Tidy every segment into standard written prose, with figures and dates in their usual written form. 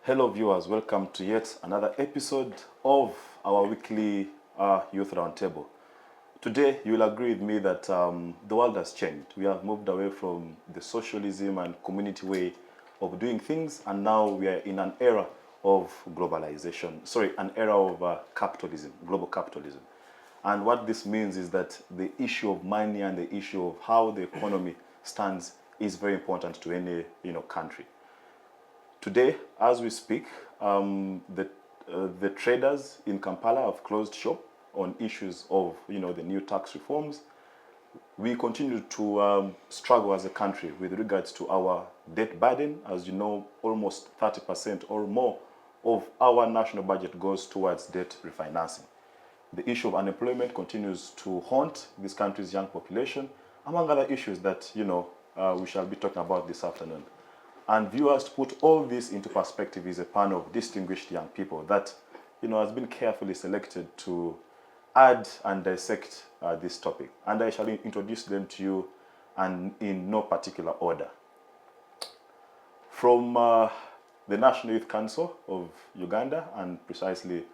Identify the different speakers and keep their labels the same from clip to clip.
Speaker 1: Hello viewers, welcome to yet another episode of our weekly Youth Roundtable. Today you will agree with me that the world has changed. We have moved away from the socialism and community way of doing things, and now we are in an era of globalization, an era of capitalism, global capitalism. And what this means is that the issue of money and the issue of how the economy stands is very important to any country. Today, as we speak, the traders in Kampala have closed shop on issues of the new tax reforms. We continue to struggle as a country with regards to our debt burden. As you know, almost 30% or more of our national budget goes towards debt refinancing. The issue of unemployment continues to haunt this country's young population, among other issues that we shall be talking about this afternoon. And viewers, to put all this into perspective, is a panel of distinguished young people that has been carefully selected to add and dissect this topic. And I shall introduce them to you, and in no particular order. From the National Youth Council of Uganda, and precisely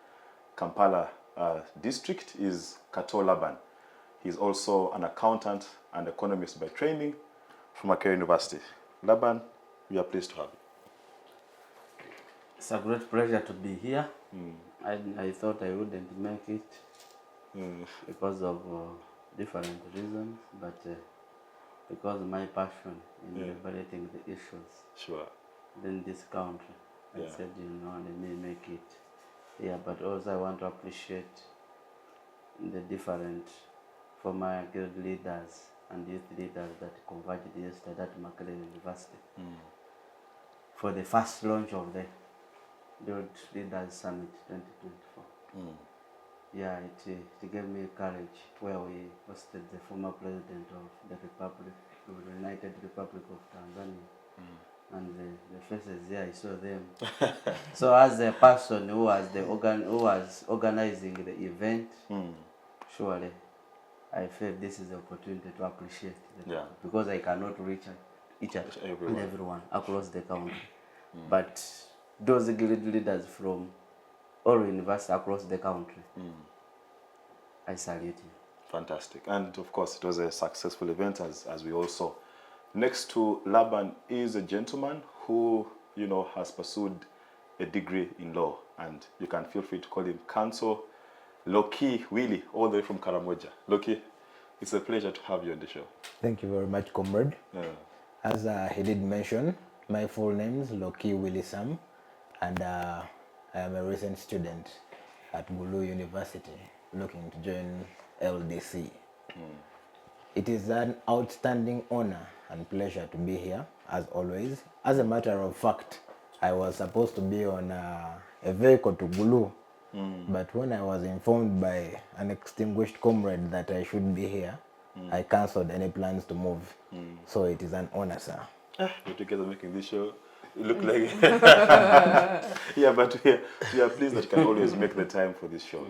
Speaker 1: Kampala district, is Kato Laban. He's also an accountant and economist by training from Makerere University. Laban, we are pleased to have you.
Speaker 2: It's a great pleasure to be here. I thought I wouldn't make it because of different reasons, but because of my passion in evaluating the issues in this country, I said, let me make it here. But also I want to appreciate the different former guild leaders and youth leaders that converged yesterday at Makerere University for the first launch of the Youth Leaders Summit 2024. Yeah, it gave me courage where we hosted the former president of the Republic, of the United Republic of Tanzania. And the faces there, I saw them. So as a person who was organizing the event, surely I felt this is the opportunity to appreciate them, because I cannot reach each and everyone across the country. But those guild leaders from all universities across the country, I salute you.
Speaker 1: Fantastic. And of course, it was a successful event, as we all saw. Next to Laban is a gentleman who, has pursued a degree in law, and you can feel free to call him Councilor Loki Willy, all the way from Karamoja. Loki, it's a pleasure to have you on the show.
Speaker 3: Thank you very much, comrade. As he did mention, my full name is Loki Willy Sam, and I am a recent student at Gulu University, looking to join LDC. It is an outstanding honor and pleasure to be here, as always. As a matter of fact, I was supposed to be on a vehicle to Gulu, but when I was informed by an extinguished comrade that I should be here, I cancelled any plans to move. So it is an honor, sir.
Speaker 1: You're together making this show look like but we are pleased that you can always make the time for this show.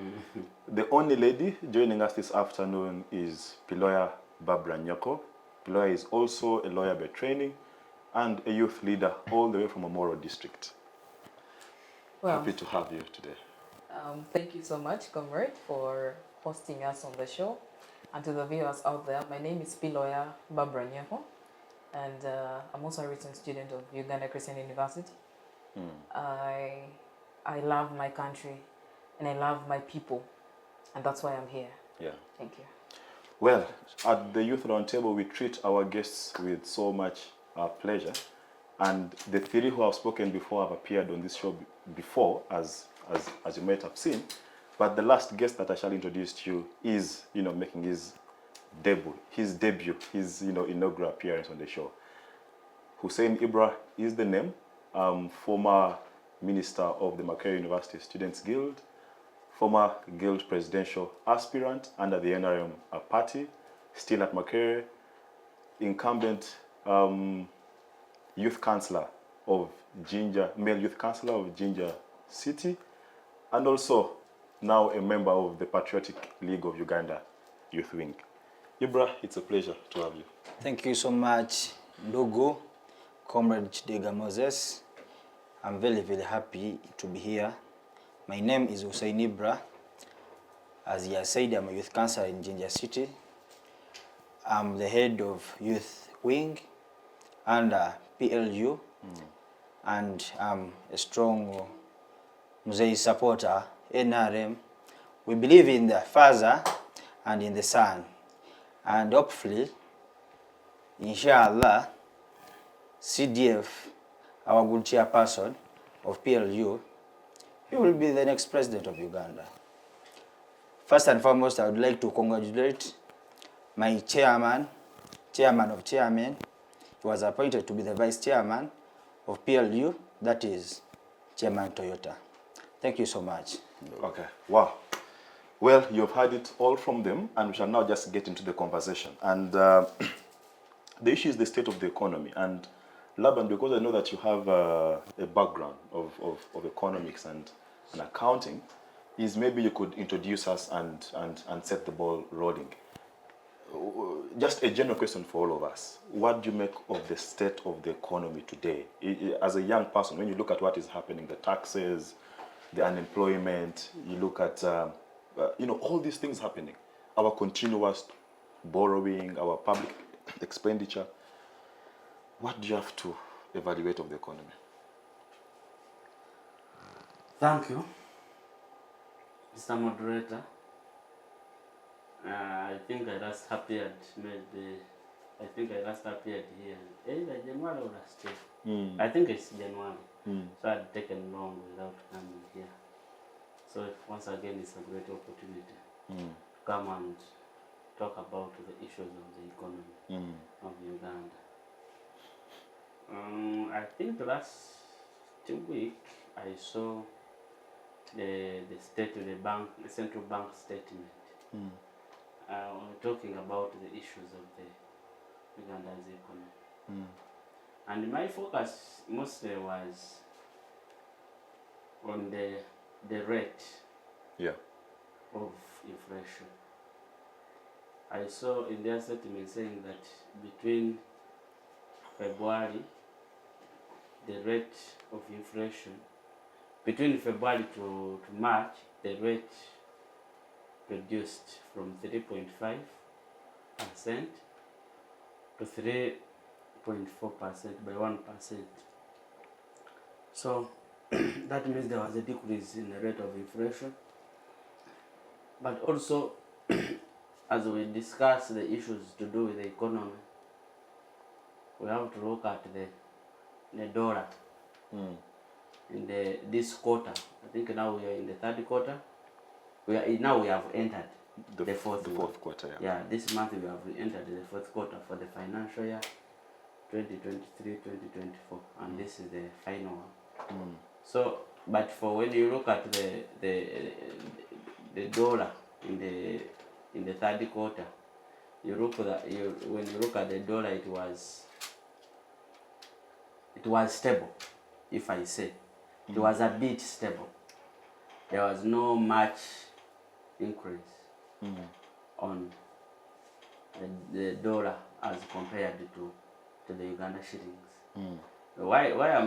Speaker 1: The only lady joining us this afternoon is lawyer Barbra Nyeko. Piloya is also a lawyer by training and a youth leader all the way from Omoro district.
Speaker 4: Well,
Speaker 1: happy to have you today.
Speaker 4: Thank you so much, comrade, for hosting us on the show. And to the viewers out there, my name is lawyer Barbra Nyeko, and I'm also a recent student of Uganda Christian University. I love my country and I love my people, and that's why I'm here.
Speaker 1: Yeah.
Speaker 4: Thank you.
Speaker 1: Well, at the Youth Roundtable, we treat our guests with so much pleasure, and the three who have spoken before have appeared on this show before, as you might have seen. But the last guest that I shall introduce to you is, making his debut, his inaugural appearance on the show. Hussein Ibra is the name, former minister of the Makerere University Students Guild, former Guild presidential aspirant under the NRM party, still at Makerere, incumbent youth councillor of Jinja, male youth councillor of Jinja City, and also now a member of the Patriotic League of Uganda Youth Wing. Ibra, it's a pleasure to have you.
Speaker 5: Thank you so much, Ndugu, Comrade Kidega Moses. I'm very, very happy to be here. My name is Hussein Ibra. As he has said, I'm a youth councillor in Jinja City. I'm the head of youth wing under PLU, and I'm a strong Mzee supporter, NRM. We believe in the Father and in the Son, and hopefully, inshallah, CDF, our good chairperson of PLU, he will be the next president of Uganda. First and foremost, I would like to congratulate my chairman of chairmen. He was appointed to be the vice chairman of PLU, that is Chairman Toyota. Thank you so much.
Speaker 1: Okay, wow. Well, you've heard it all from them, and we shall now just get into the conversation. And the issue is the state of the economy. And Laban, because I know that you have a background of economics and accounting, is maybe you could introduce us and set the ball rolling. Just a general question for all of us. What do you make of the state of the economy today? As a young person, when you look at what is happening, the taxes, the unemployment, you look at, all these things happening, our continuous borrowing, our public expenditure, what do you have to evaluate of the economy?
Speaker 2: Thank you, Mr. Moderator. I think I last appeared here either January or last year. I think it's January. So I'd taken long without coming here. So once again, it's a great opportunity to come and talk about the issues of the economy of Uganda. I think the last 2 weeks I saw the state of the central bank statement. Talking about the issues of the Uganda's economy. And my focus mostly was on the rate of inflation. I saw in their statement saying that between February, the rate of inflation, between February to March, the rate reduced from 3.5% to 3.4% by 1%. So that means there was a decrease in the rate of inflation. But also, as we discuss the issues to do with the economy, we have to look at the dollar in this quarter. I think now we are in the third quarter. We have entered the fourth
Speaker 1: quarter.
Speaker 2: Yeah, this month we have entered the fourth quarter for the financial year 2023-2024, and this is the final one. So, but for when you look at the dollar in the third quarter, when you look at the dollar, it was stable. If I say it was a bit stable, there was no much increase on the dollar as compared to the Uganda shillings. Why I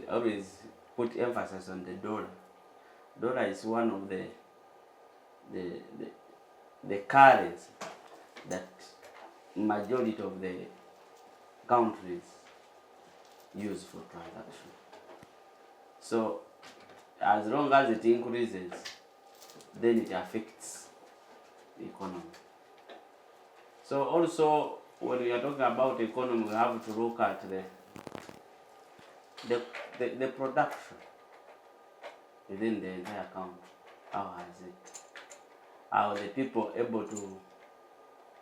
Speaker 2: always put emphasis on the dollar. Dollar is one of the currencies that majority of the countries use for transaction. So as long as it increases, then it affects the economy. So also, when we are talking about the economy, we have to look at the production within the entire country. How has it? Are the people able to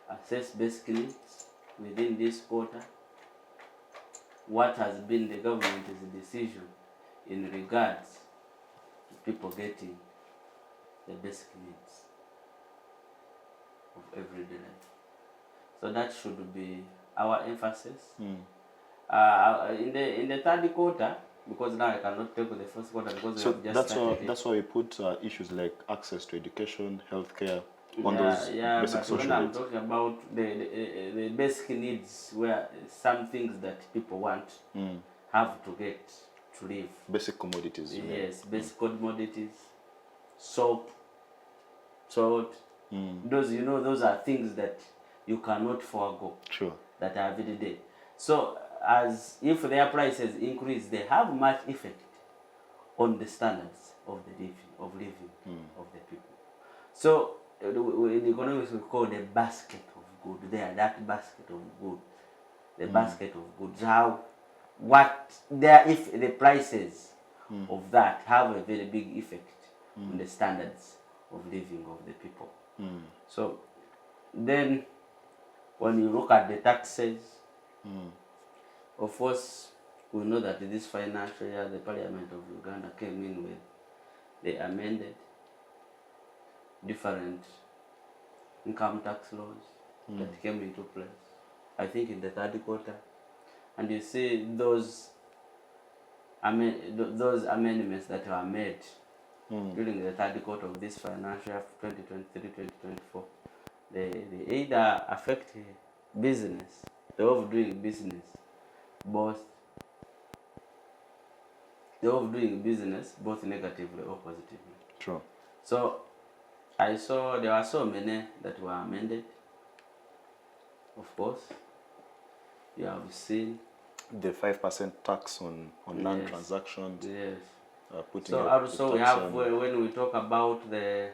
Speaker 2: access basic needs within this quarter? What has been the government's decision in regards to people getting the basic needs of everyday life? So that should be our emphasis. In the third quarter, because now I cannot take the first quarter because we have just started.
Speaker 1: That's why we put issues like access to education, healthcare on those basic social needs.
Speaker 2: When I'm talking about the basic needs, where some things that people want have to get to live.
Speaker 1: Basic commodities. You mean?
Speaker 2: Yes, basic commodities, soap, salt. Those, you know, those are things that you cannot forego.
Speaker 1: Sure.
Speaker 2: That are every day. So, as if their prices increase, they have much effect on the standards of the living of the people. So, in economics we call the basket of good. There, that basket of good, the basket of goods. How, what there, if the prices of that have a very big effect on the standards of living of the people. So, then when you look at the taxes, of course, we know that this financial year, the Parliament of Uganda came in with the amended different income tax laws that came into place, I think in the third quarter. And you see those amendments that were made during the third quarter of this financial year, 2023-2024, they either affect business, the way of doing business, both negatively or positively.
Speaker 1: True.
Speaker 2: So I saw there were so many that were amended. Of course, you have seen
Speaker 1: the 5% tax on land transactions.
Speaker 2: Yes.
Speaker 1: Putting
Speaker 2: So also we have when we talk about the,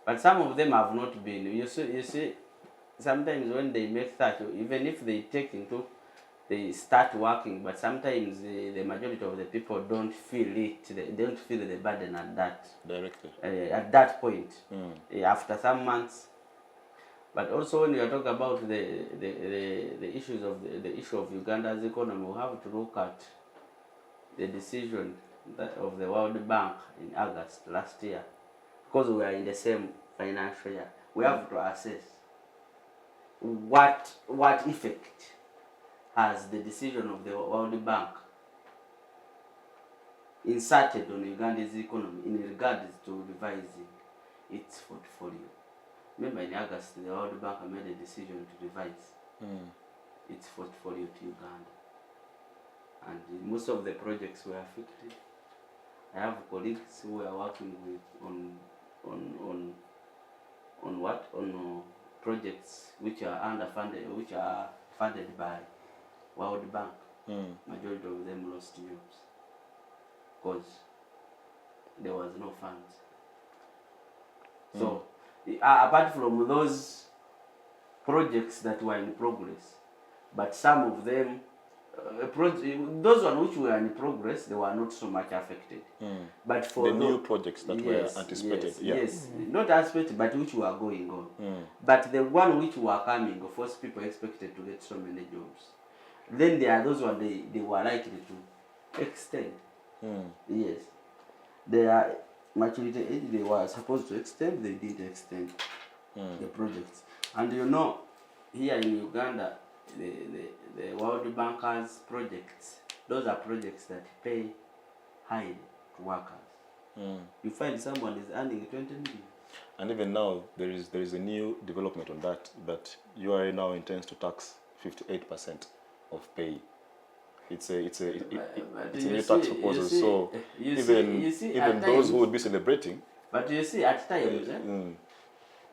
Speaker 2: but some of them have not been. You see, sometimes when they make that, even if they start working, but sometimes the majority of the people don't feel it. They don't feel the burden at that
Speaker 1: directly
Speaker 2: at that point. After some months. But also when you are talking about the issues of the issue of Uganda's economy, we have to look at the decision of the World Bank in August last year, because we are in the same financial year. We have to assess what effect has the decision of the World Bank inserted on Uganda's economy in regards to revising its portfolio. Remember, in August, the World Bank made a decision to revise its portfolio to Uganda, and most of the projects were affected. I have colleagues who are working with on projects which are underfunded, which are funded by World Bank. Majority of them lost jobs because there was no funds. So, apart from those projects that were in progress, but some of them, those ones which were in progress, they were not so much affected. But for
Speaker 1: the new projects that were anticipated,
Speaker 2: not anticipated, but which were going on. But the one which were coming, of course, people expected to get so many jobs. Then there are those ones they were likely to extend. Yes, they are maturity age. They were supposed to extend. They did extend the projects. And you know, here in Uganda, the World Bankers projects, those are projects that pay high to workers. You find someone is earning 20 million. And
Speaker 1: even now, there is a new development on that URA now intends to tax 58% of pay. It's a new tax proposal. So even those who would be celebrating.
Speaker 2: But you see, at times,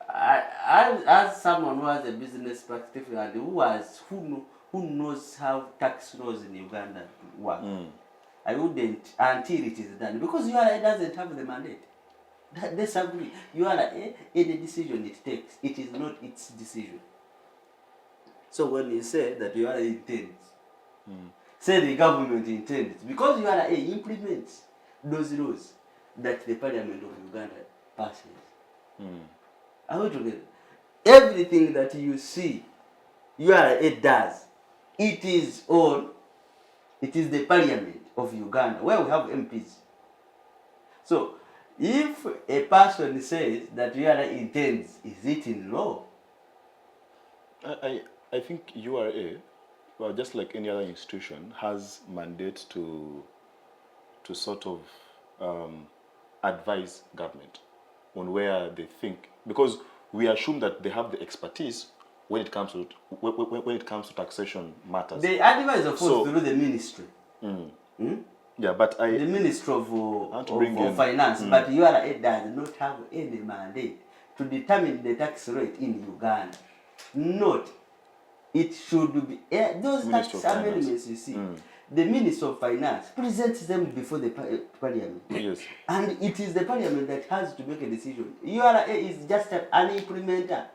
Speaker 2: as someone who has a business perspective and who knows how tax laws in Uganda work, I wouldn't until it is done, because URA doesn't have the mandate. Disagree. URA, any decision it takes, it is not its decision. So when you say that URA intends, say the government intends, because URA implements those laws that the Parliament of Uganda passes. Are we together? Everything that you see URA does, it is the Parliament of Uganda, where we have MPs. So if a person says that URA intends, is it in law?
Speaker 1: I think URA, well, just like any other institution, has mandate to sort of advise government on where they think, because we assume that they have the expertise when it comes to taxation matters.
Speaker 2: They advise, of course, through the ministry.
Speaker 1: Yeah, but
Speaker 2: the Ministry of Finance, but URA does not have any mandate to determine the tax rate in Uganda. Not. It should be those
Speaker 1: Ministry
Speaker 2: tax
Speaker 1: of
Speaker 2: amendments you see. The Minister of Finance presents them before the Parliament.
Speaker 1: Yes.
Speaker 2: And it is the Parliament that has to make a decision. URA is just an implementer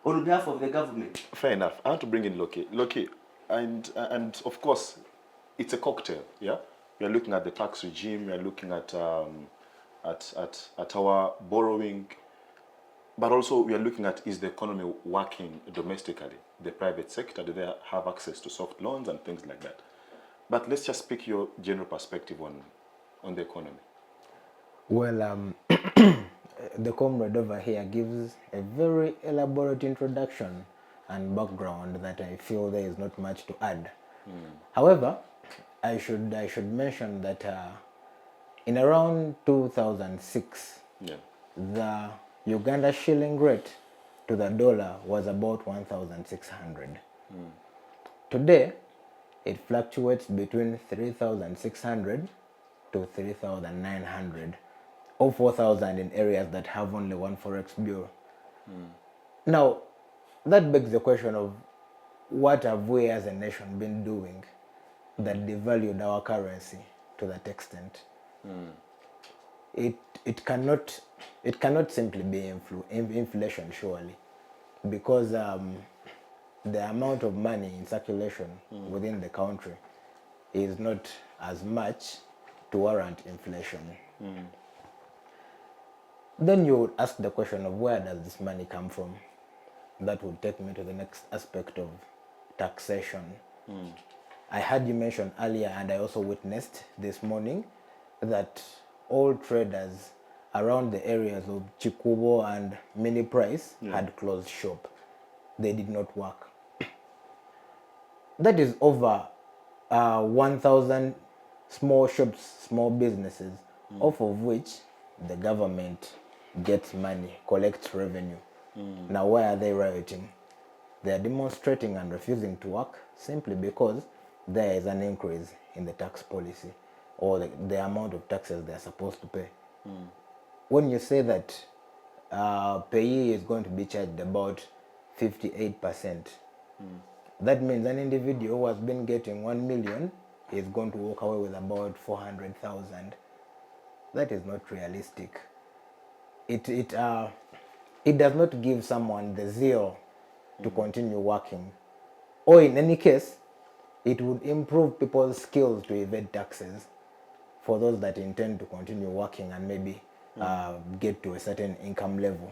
Speaker 2: on behalf of the government.
Speaker 1: Fair enough. I want to bring in Loki. Loki, and of course, it's a cocktail. Yeah, we are looking at the tax regime. We are looking at our borrowing, but also we are looking at, is the economy working domestically? The private sector, do they have access to soft loans and things like that? But let's just pick your general perspective on the economy.
Speaker 3: Well, the comrade over here gives a very elaborate introduction and background that I feel there is not much to add. However, I should mention that in around 2006, the Uganda shilling rate to the dollar was about 1,600. Today, it fluctuates between 3,600 to 3,900, or 4,000 in areas that have only one forex bureau. Now, that begs the question of what have we as a nation been doing that devalued our currency to that extent? It cannot simply be inflation, surely, because the amount of money in circulation within the country is not as much to warrant inflation. Then you would ask the question of where does this money come from? That would take me to the next aspect of taxation. I heard you mention earlier, and I also witnessed this morning, that all traders around the areas of Chikubo and Mini Price had closed shop. They did not work. That is over 1,000 small shops, small businesses, off of which the government gets money, collects revenue. Now, why are they rioting? They are demonstrating and refusing to work simply because there is an increase in the tax policy or the amount of taxes they are supposed to pay. When you say that payee is going to be charged about 58%, that means an individual who has been getting 1 million is going to walk away with about 400,000. That is not realistic. It does not give someone the zeal to continue working. Or in any case, it would improve people's skills to evade taxes for those that intend to continue working and maybe get to a certain income level.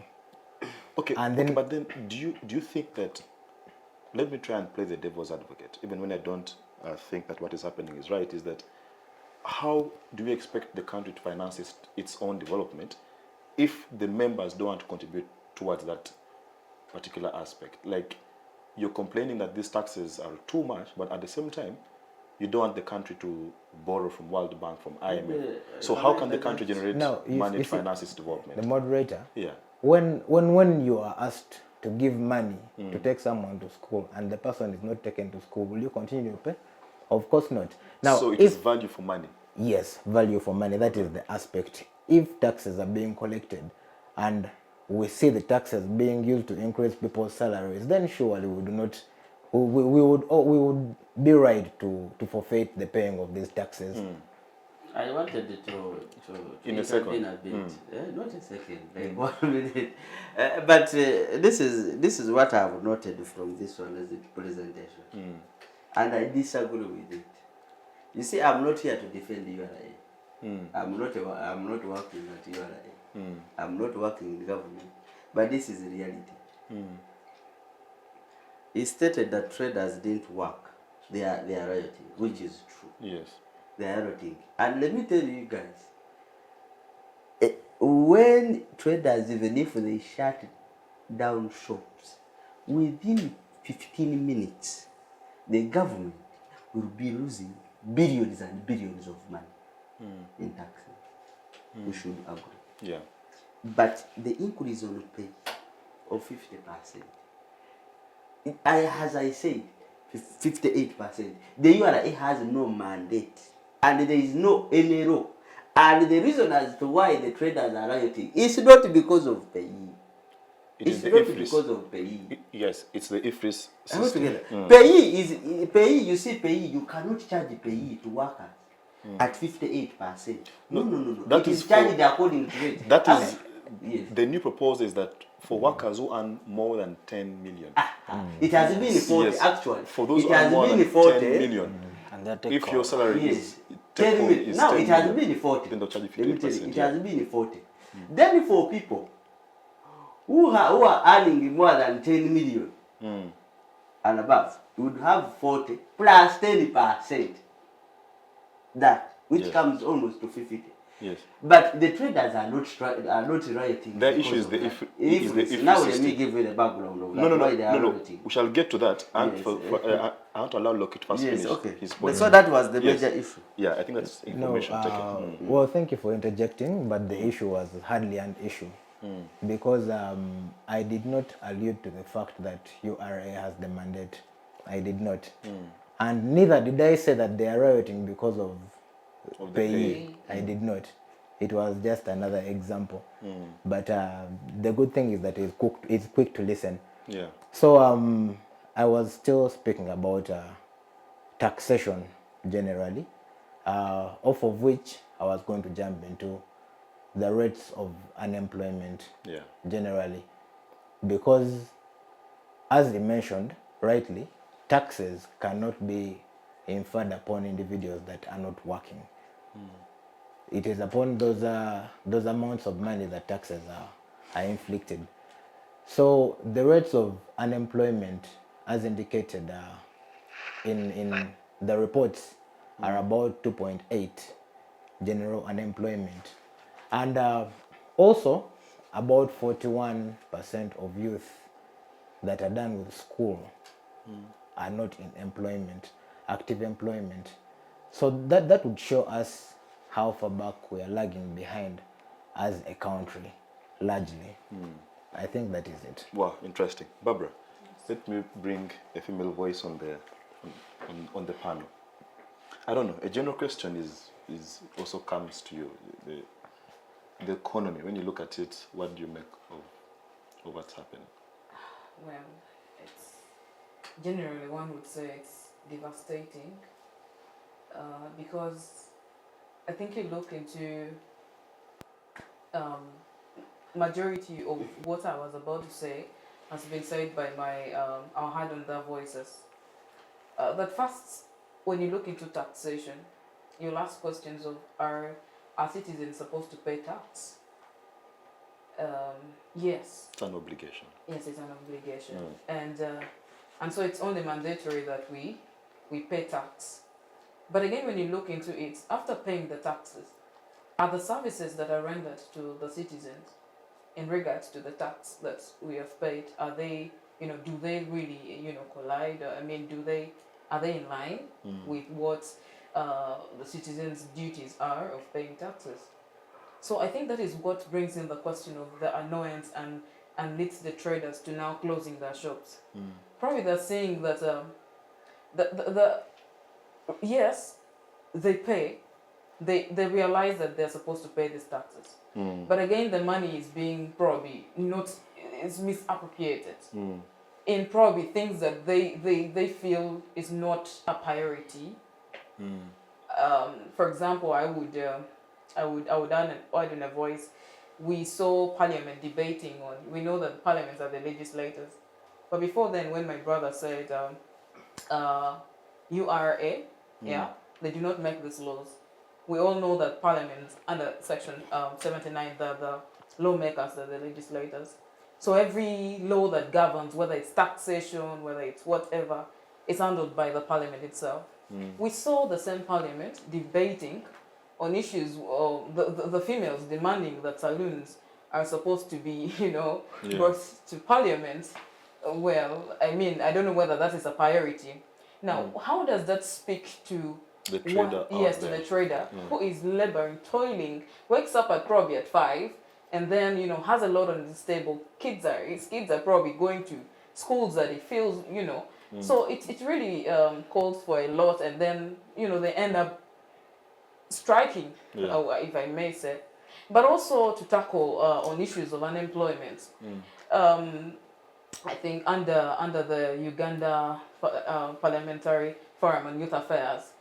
Speaker 1: Okay,
Speaker 3: And then,
Speaker 1: but then do you think that, let me try and play the devil's advocate, even when I don't think that what is happening is right, is that how do we expect the country to finance its own development if the members don't want to contribute towards that particular aspect? Like, you're complaining that these taxes are too much, but at the same time, you don't want the country to borrow from World Bank, from IMF. So how can the country generate money to finance its development?
Speaker 3: The moderator,
Speaker 1: yeah.
Speaker 3: When you are asked to give money to take someone to school and the person is not taken to school, will you continue to pay? Of course not. Now,
Speaker 1: so it is value for money.
Speaker 3: Yes, value for money. That is the aspect. If taxes are being collected and we see the taxes being used to increase people's salaries, then surely we would be right to forfeit the paying of these taxes.
Speaker 2: I wanted to
Speaker 1: in a second.
Speaker 2: A bit. Not a second, like 1 minute. But this is what I have noted from this one as a presentation, and I disagree with it. You see, I'm not here to defend URA. I'm not working at URA. I'm not working in government, but this is reality. He stated that traders didn't work. They are rioting, which is true.
Speaker 1: Yes.
Speaker 2: They are rioting. And let me tell you guys, when traders, even if they shut down shops, within 15 minutes, the government will be losing billions and billions of money in taxes. We should agree.
Speaker 1: Yeah.
Speaker 2: But the increase on pay of 50%, as I said, 58%, the URA has no mandate and there is no any law. And the reason as to why the traders are rioting is not because of pay. It's not because of pay.
Speaker 1: Yes, it's the IFRIS
Speaker 2: All
Speaker 1: system.
Speaker 2: together. Pay, you see pay, you cannot charge pay to workers at 58%. No.
Speaker 1: That
Speaker 2: It
Speaker 1: is
Speaker 2: is charged according to rate.
Speaker 1: That is
Speaker 2: yes.
Speaker 1: the new proposal is that for workers who earn more than 10 million.
Speaker 2: It has been 40
Speaker 1: Yes.
Speaker 2: actually.
Speaker 1: For those
Speaker 2: it
Speaker 1: who earn
Speaker 2: has
Speaker 1: more
Speaker 2: been
Speaker 1: than
Speaker 2: 40.
Speaker 1: 10 million.
Speaker 5: And that take
Speaker 1: If your
Speaker 5: off.
Speaker 1: salary
Speaker 2: Yes.
Speaker 1: is
Speaker 2: 10
Speaker 1: home
Speaker 2: million.
Speaker 1: is
Speaker 2: Now
Speaker 1: 10
Speaker 2: it has
Speaker 1: million,
Speaker 2: been 40.
Speaker 1: then they'll charge you
Speaker 2: Let me tell you,
Speaker 1: 58%.
Speaker 2: it has been 40. Then for people who are earning more than 10 million and above, you would have 40 plus 10%. That, which
Speaker 1: Yes.
Speaker 2: comes almost to 50.
Speaker 1: Yes.
Speaker 2: But the traders are not rioting.
Speaker 1: Their
Speaker 2: because
Speaker 1: issue is
Speaker 2: of
Speaker 1: the
Speaker 2: that.
Speaker 1: is the IFRIS
Speaker 2: Now let
Speaker 1: system.
Speaker 2: me give you the background of that, why they are
Speaker 1: No.
Speaker 2: rioting.
Speaker 1: We shall get to that. And
Speaker 2: Yes,
Speaker 1: I want to allow Loki to first
Speaker 2: Yes,
Speaker 1: finish
Speaker 2: okay.
Speaker 1: his
Speaker 2: But
Speaker 1: point.
Speaker 2: so that was the
Speaker 1: Yes.
Speaker 2: major issue.
Speaker 1: Yeah, I think that's
Speaker 3: No,
Speaker 1: information taken.
Speaker 3: well, thank you for interjecting, but the issue was hardly an issue because I did not allude to the fact that URA has the mandate. I did not. And neither did I say that they are rioting because of
Speaker 1: Of the
Speaker 3: pay. I did not. It was just another example. But the good thing is that it's quick to listen.
Speaker 1: Yeah.
Speaker 3: So I was still speaking about taxation generally, off of which I was going to jump into the rates of unemployment
Speaker 1: Yeah.
Speaker 3: generally, because as you mentioned rightly, taxes cannot be inferred upon individuals that are not working. It is upon those amounts of money that taxes are inflicted. So the rates of unemployment, as indicated in the reports, are about 2.8 general unemployment, and also about 41% of youth that are done with school are not in employment, active employment. So that would show us how far back we are lagging behind as a country, largely. I think that is it.
Speaker 1: Wow, interesting. Barbara, let me bring a female voice on the panel. I don't know, a general question is also comes to you. The economy, when you look at it, what do you make of what's happening?
Speaker 4: Well, it's generally one would say it's devastating because I think you look into majority of what I was about to say has been said by our hard on their voices. But first, when you look into taxation, you'll ask questions of are citizens supposed to pay tax? Yes.
Speaker 1: It's an obligation.
Speaker 4: Yes, it's an obligation, and so it's only mandatory that we pay tax. But again, when you look into it, after paying the taxes, are the services that are rendered to the citizens in regards to the tax that we have paid, are they, do they really, collide? I mean, are they in line with what the citizens' duties are of paying taxes? So I think that is what brings in the question of the annoyance and leads the traders to now closing their shops. Probably they're saying that yes, they pay, they realize that they're supposed to pay these taxes. But again, the money is being probably is misappropriated in probably things that they feel is not a priority. For example, I would add in a voice. We saw Parliament debating on. We know that parliaments are the legislators, but before then, when my brother said URA, they do not make these laws. We all know that Parliament under Section 79, the lawmakers are the legislators. So every law that governs, whether it's taxation, whether it's whatever, is handled by the Parliament itself. We saw the same Parliament debating on issues of the females demanding that saloons are supposed to be, brought to Parliament. Well, I mean, I don't know whether that is a priority. Now, how does that speak to
Speaker 1: The trader
Speaker 4: to the trader who is laboring, toiling, wakes up probably at 5, and then has a lot on his table. His kids are probably going to schools that he feels So it really calls for a lot, and then they end up striking,
Speaker 1: Yeah.
Speaker 4: if I may say, but also to tackle on issues of unemployment. I think under the Uganda Parliamentary Forum on Youth Affairs,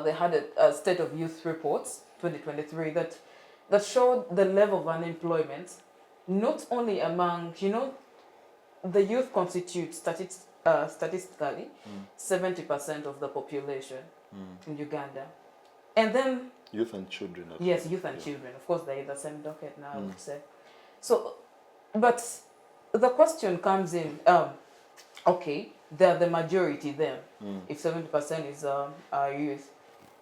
Speaker 4: they had a State of Youth Reports 2023 that showed the level of unemployment, not only among, the youth constitute statistically 70% of the population in Uganda. And then
Speaker 1: Youth and children. Actually.
Speaker 4: yes, youth and children. Of course, they're in the same docket now, I would say. So, but the question comes in, okay, they're the majority then, if 70% is our youth.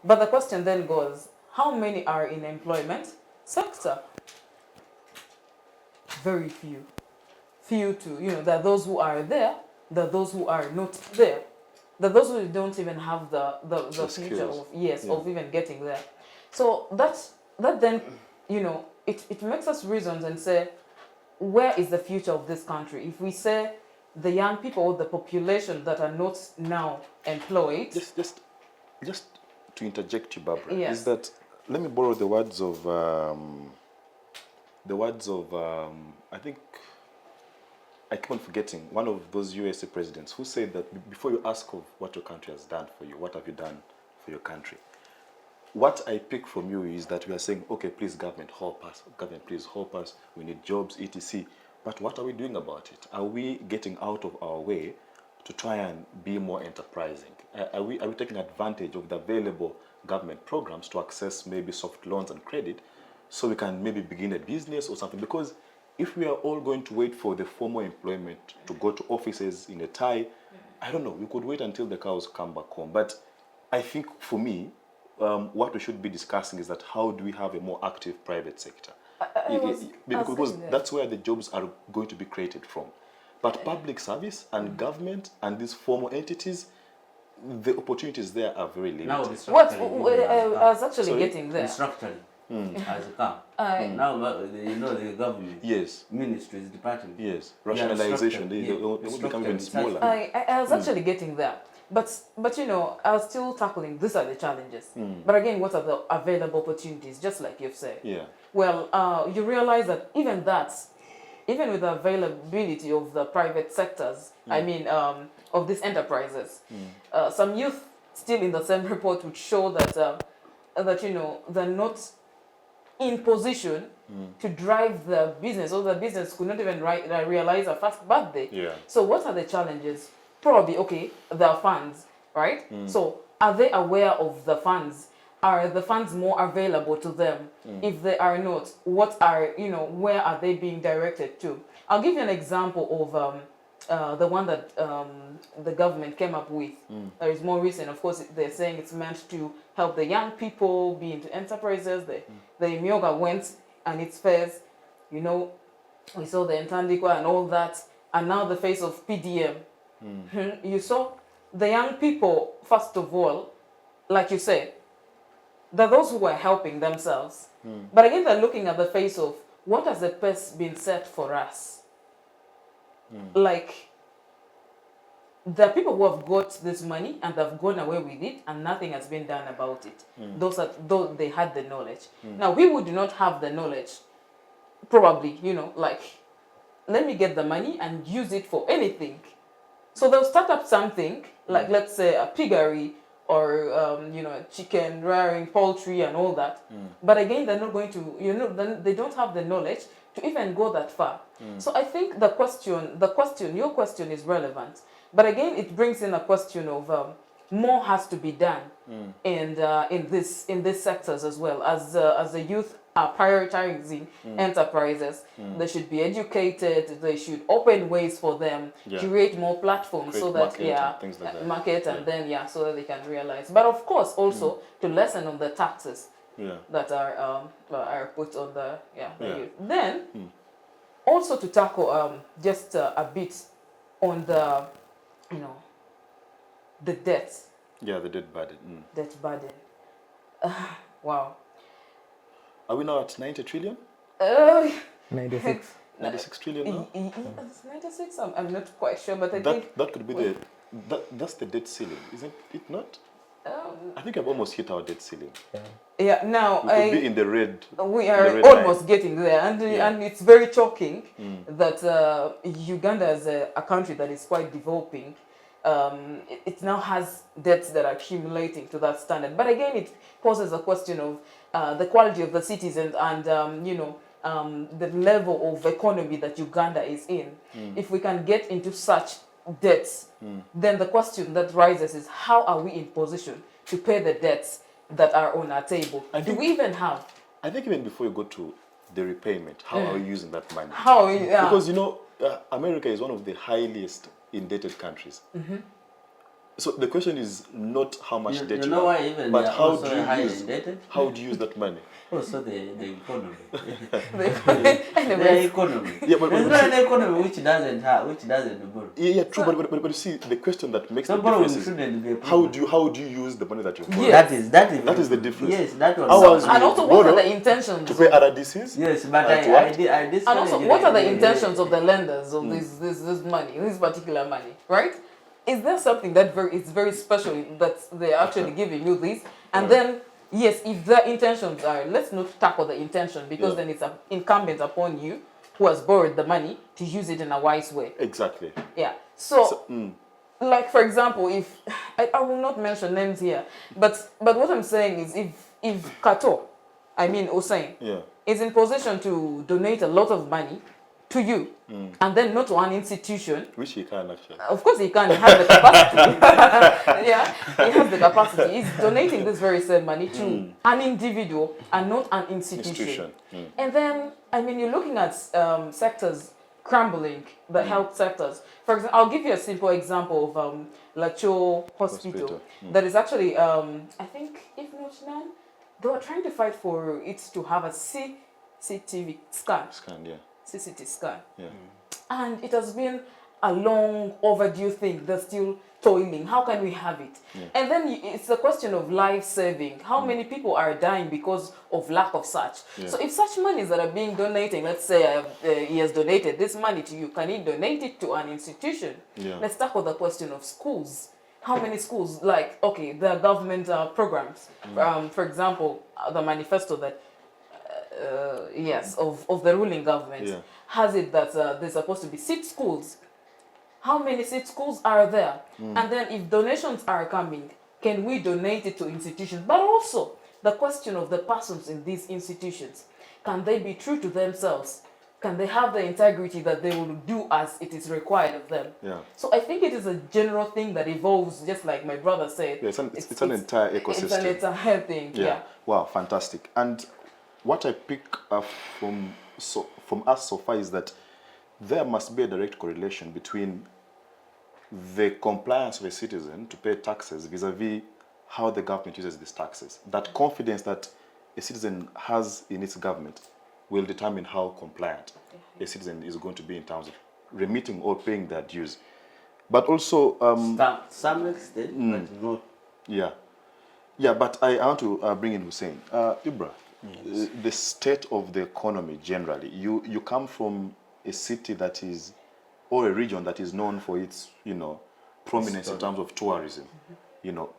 Speaker 4: But the question then goes, how many are in employment sector? Very few. Few to, there are those who are there, there are those who are not there. There are those who don't even have the future
Speaker 1: skills.
Speaker 4: of, of even getting there. So that then, it makes us reason and say, where is the future of this country? If we say the young people, the population that are not now employed.
Speaker 1: Just to interject you, Barbara,
Speaker 4: Yes.
Speaker 1: is that, let me borrow the words of I think, I keep on forgetting, one of those USA presidents who said that before you ask of what your country has done for you, what have you done for your country? What I pick from you is that we are saying, okay, please government help us, government please help us, we need jobs, etc. But what are we doing about it? Are we getting out of our way to try and be more enterprising? Are we taking advantage of the available government programs to access maybe soft loans and credit so we can maybe begin a business or something? Because if we are all going to wait for the formal employment to go to offices in a tie, I don't know, we could wait until the cows come back home. But I think for me, what we should be discussing is that how do we have a more active private sector? Because that's where the jobs are going to be created from. But public service and government and these formal entities, the opportunities there are very limited.
Speaker 2: Now,
Speaker 4: I was actually getting there.
Speaker 2: Structurally, as a camp. Now, the government,
Speaker 1: yes,
Speaker 2: ministries, departments.
Speaker 1: yes, rationalization, they will become even smaller.
Speaker 4: I was actually getting there. But I was still tackling, these are the challenges. But again, what are the available opportunities, just like you've said?
Speaker 1: Yeah.
Speaker 4: Well, you realize that even with the availability of the private sectors, of these enterprises, some youth still in the same report would show that they're not in position to drive the business, or the business could not even realize a fast birthday.
Speaker 1: Yeah.
Speaker 4: So what are the challenges? Probably, okay, there are funds, right? So are they aware of the funds? Are the funds more available to them? If they are not, where are they being directed to? I'll give you an example of the one that the government came up with. There is more recent, of course, they're saying it's meant to help the young people be into enterprises. The Myoga went and its fairs, we saw the Entandikwa and all that, and now the face of PDM. You saw the young people, first of all, like you said, they're those who are helping themselves. But again, they're looking at the face of what has the pace been set for us? Like, there are people who have got this money and they've gone away with it and nothing has been done about it. Though they had the knowledge. Now, we would not have the knowledge, probably, let me get the money and use it for anything. So they'll start up something, like let's say a piggery or, chicken rearing, poultry and all that. But again, they're not going to, they don't have the knowledge to even go that far. So I think your question is relevant. But again, it brings in a question of more has to be done and in these sectors as well. As the youth are prioritizing enterprises, they should be educated, they should open ways for them, create more platforms so that so that they can realize. But of course also to lessen on the taxes that are put on the youth. Then also to tackle just a bit on the the debt.
Speaker 1: Yeah, the debt burden.
Speaker 4: Debt burden. Wow.
Speaker 1: Are we now at 90 trillion?
Speaker 3: 96.
Speaker 1: 96 trillion now?
Speaker 4: It's 96. I'm not quite sure, but I think
Speaker 1: that could be that's the debt ceiling, isn't it not? I think I've almost hit our debt ceiling.
Speaker 4: Yeah, now
Speaker 1: We could be in the red.
Speaker 4: we
Speaker 1: in
Speaker 4: are
Speaker 1: the red
Speaker 4: almost
Speaker 1: line.
Speaker 4: getting there, and
Speaker 1: Yeah.
Speaker 4: and it's very shocking that Uganda, as a country that is quite developing, it now has debts that are accumulating to that standard. But again, it poses a question of the quality of the citizens and the level of economy that Uganda is in. If we can get into such debts, then the question that rises is, how are we in position to pay the debts that are on our table? Do we even have?
Speaker 1: I think even before you go to the repayment, how are we using that money?
Speaker 4: How?
Speaker 1: Because America is one of the highest indebted countries. So the question is not how much debt
Speaker 2: you know
Speaker 1: have,
Speaker 2: why even
Speaker 1: but
Speaker 2: they are
Speaker 1: how
Speaker 2: also
Speaker 1: do you
Speaker 2: highly
Speaker 1: use
Speaker 2: indebted?
Speaker 1: how do you use that money?
Speaker 2: Also the economy.
Speaker 4: Anyways,
Speaker 2: The economy.
Speaker 1: Yeah, but
Speaker 2: There's not an economy which doesn't borrow.
Speaker 1: Yeah, true. But you see, the question that makes
Speaker 2: So
Speaker 1: the
Speaker 2: borrowing
Speaker 1: difference
Speaker 2: shouldn't be a
Speaker 1: is
Speaker 2: problem.
Speaker 1: how do you use the money that you've borrowed?
Speaker 4: Yes.
Speaker 2: That
Speaker 1: That is the difference.
Speaker 2: Yes, that was.
Speaker 1: How was
Speaker 4: and also, what are
Speaker 1: borrow
Speaker 4: the intentions?
Speaker 1: to pay RDCs?
Speaker 2: Yes, but
Speaker 1: And what?
Speaker 2: I
Speaker 4: And also, what are the intentions of the lenders of this money, this particular money, right? Is there something that is very special that they're actually giving you this? And then, yes, if their intentions are, let's not tackle the intention, because then it's incumbent upon you who has borrowed the money to use it in a wise way.
Speaker 1: Exactly.
Speaker 4: Yeah. So like, for example, if I will not mention names here, but what I'm saying is, if Kato, I mean Hussein, is in position to donate a lot of money to you, and then not to an institution,
Speaker 1: Which he can actually.
Speaker 4: of course he can, he has the capacity. Yeah, he has the capacity. He's donating this very same money to an individual and not an institution. And then, I mean, you're looking at sectors crumbling, the health sectors. For example, I'll give you a simple example of Lacho Hospital. That is actually, I think, if not none, they were trying to fight for it to have a CCTV scan. CCT scan.
Speaker 1: Yeah.
Speaker 4: And it has been a long overdue thing. They're still toiling. How can we have it? And then it's a question of life saving. How many people are dying because of lack of such? So if such monies that are being donated, let's say he has donated this money to you, can he donate it to an institution? Let's tackle the question of schools. How many schools, like, okay, there are government programs. For example, the manifesto that of the ruling government has it that there's supposed to be 6 schools. How many 6 schools are there? And then if donations are coming, can we donate it to institutions? But also the question of the persons in these institutions. Can they be true to themselves? Can they have the integrity that they will do as it is required of them? So I think it is a general thing that evolves, just like my brother said.
Speaker 1: It's an entire ecosystem.
Speaker 4: It's an entire thing.
Speaker 1: Wow, fantastic. And what I pick up from us so far is that there must be a direct correlation between the compliance of a citizen to pay taxes vis-a-vis how the government uses these taxes. That confidence that a citizen has in its government will determine how compliant a citizen is going to be in terms of remitting or paying their dues. But also...
Speaker 2: some extent, but not.
Speaker 1: Yeah, but I want to bring in Hussein. Ibra, the state of the economy generally, you come from a city that is, or a region that is known for its, prominence in terms of tourism,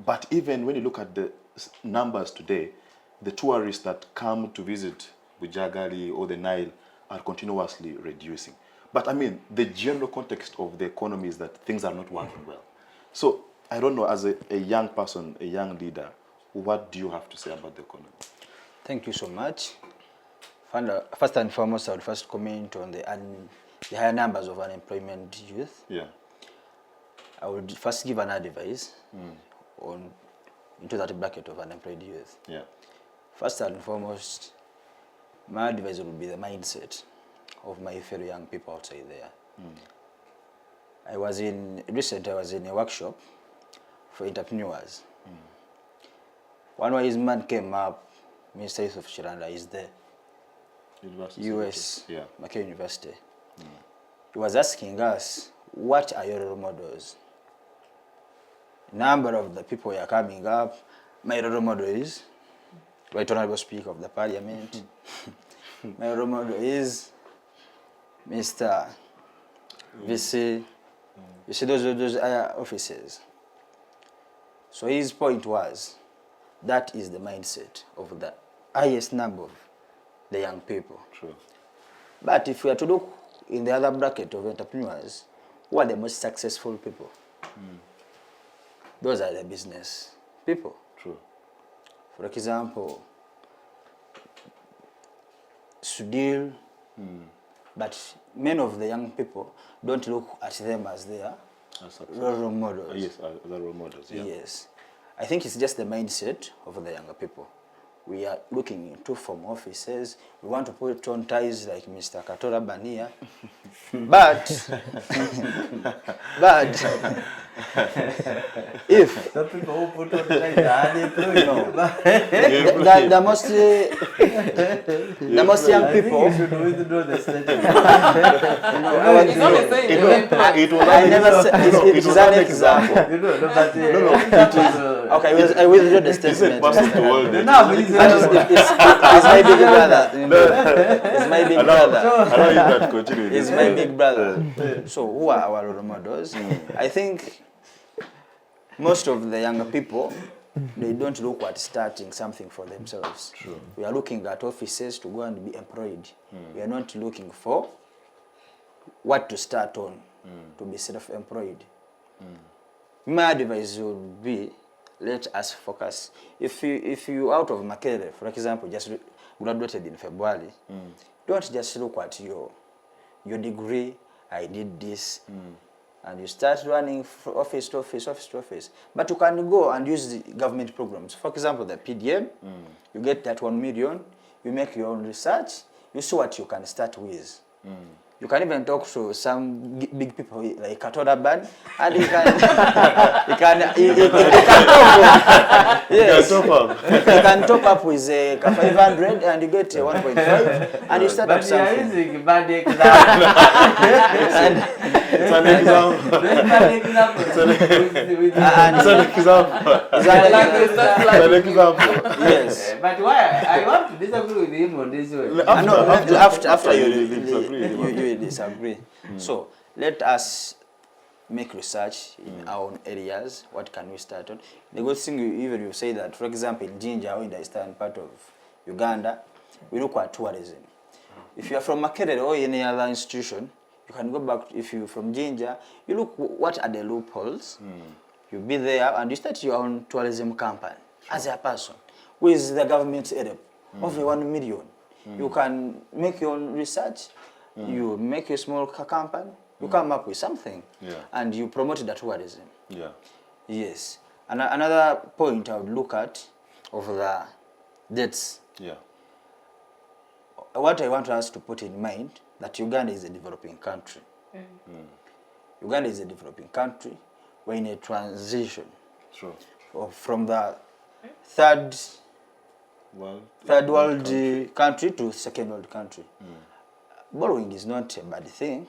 Speaker 1: But even when you look at the numbers today, the tourists that come to visit Bujagali or the Nile are continuously reducing. But I mean, the general context of the economy is that things are not working well. So I don't know, as a young person, a young leader, what do you have to say about the economy?
Speaker 5: Thank you so much. First and foremost, I would first comment on the higher numbers of unemployment youth. I would first give an advice into that bracket of unemployed youth. First and foremost, my advice would be the mindset of my fellow young people outside there. Recently I was in a workshop for entrepreneurs. One wise man came up, Minister Yusuf Chiranda is there, US, Mackay University. He was asking us, what are your role models? Number of the people who are coming up, my role model is, Right Honorable Speaker of the Parliament, my role model is Mr. VC, you see those offices. So his point was, that is the mindset of the highest number of the young people.
Speaker 1: True.
Speaker 5: But if we are to look in the other bracket of entrepreneurs, who are the most successful people? Those are the business people.
Speaker 1: True.
Speaker 5: For example, Sudil, but many of the young people don't look at them as their role models.
Speaker 1: Yes, the role models. Yeah.
Speaker 5: Yes. I think it's just the mindset of the younger people. We are looking into from offices. We want to put on ties like Mr. Kato Laban here. But if
Speaker 2: Some people who put on ties are unemployed.
Speaker 5: the most young people,
Speaker 2: You should withdraw the statement.
Speaker 4: It's not the same.
Speaker 1: It was
Speaker 5: I never said it is an example.
Speaker 2: You know, no, but
Speaker 5: Okay, I withdraw the statement.
Speaker 1: Passing to all the
Speaker 2: now please.
Speaker 5: It's my big brother. It's my big brother.
Speaker 1: allow you that continue.
Speaker 5: It's my big brother. So who are our role models? I think most of the younger people, they don't look at starting something for themselves.
Speaker 1: True.
Speaker 5: We are looking at offices to go and be employed. We are not looking for what to start on to be self-employed. My advice would be, let us focus. If you out of Makerere, for example, just graduated in February, don't just look at your degree. I did this, and you start running office to office, office to office. But you can go and use the government programs. For example, the PDM, you get that 1 million, you make your own research, you see what you can start with. You can even talk to some big people like Kato Laban, and you can top up with a 500 and you get 1.5 and you start up
Speaker 2: But you are
Speaker 5: something.
Speaker 2: using bad example.
Speaker 1: It's an example.
Speaker 2: Bad example.
Speaker 1: It's an example.
Speaker 5: Is that
Speaker 1: It's an example.
Speaker 5: yes.
Speaker 2: But why? I want to disagree with him on this way.
Speaker 5: After you
Speaker 1: disagree.
Speaker 5: disagree. So let us make research in our own areas. What can we start on? The good thing, even you say that, for example, in Jinja or in the eastern part of Uganda, we look at tourism. If you are from Makerere or any other institution, you can go back. If you're from Jinja, you look what are the loopholes. You be there and you start your own tourism company as a person with the government's help of 1 million. You can make your own research. You make a small company. You come up with something, and you promote that tourism.
Speaker 1: Yeah.
Speaker 5: Yes. And another point I would look at of the debts.
Speaker 1: Yeah.
Speaker 5: What I want us to put in mind that Uganda is a developing country. Uganda is a developing country. We're in a transition.
Speaker 1: True.
Speaker 5: From the third world country to second world country. Borrowing is not a bad thing,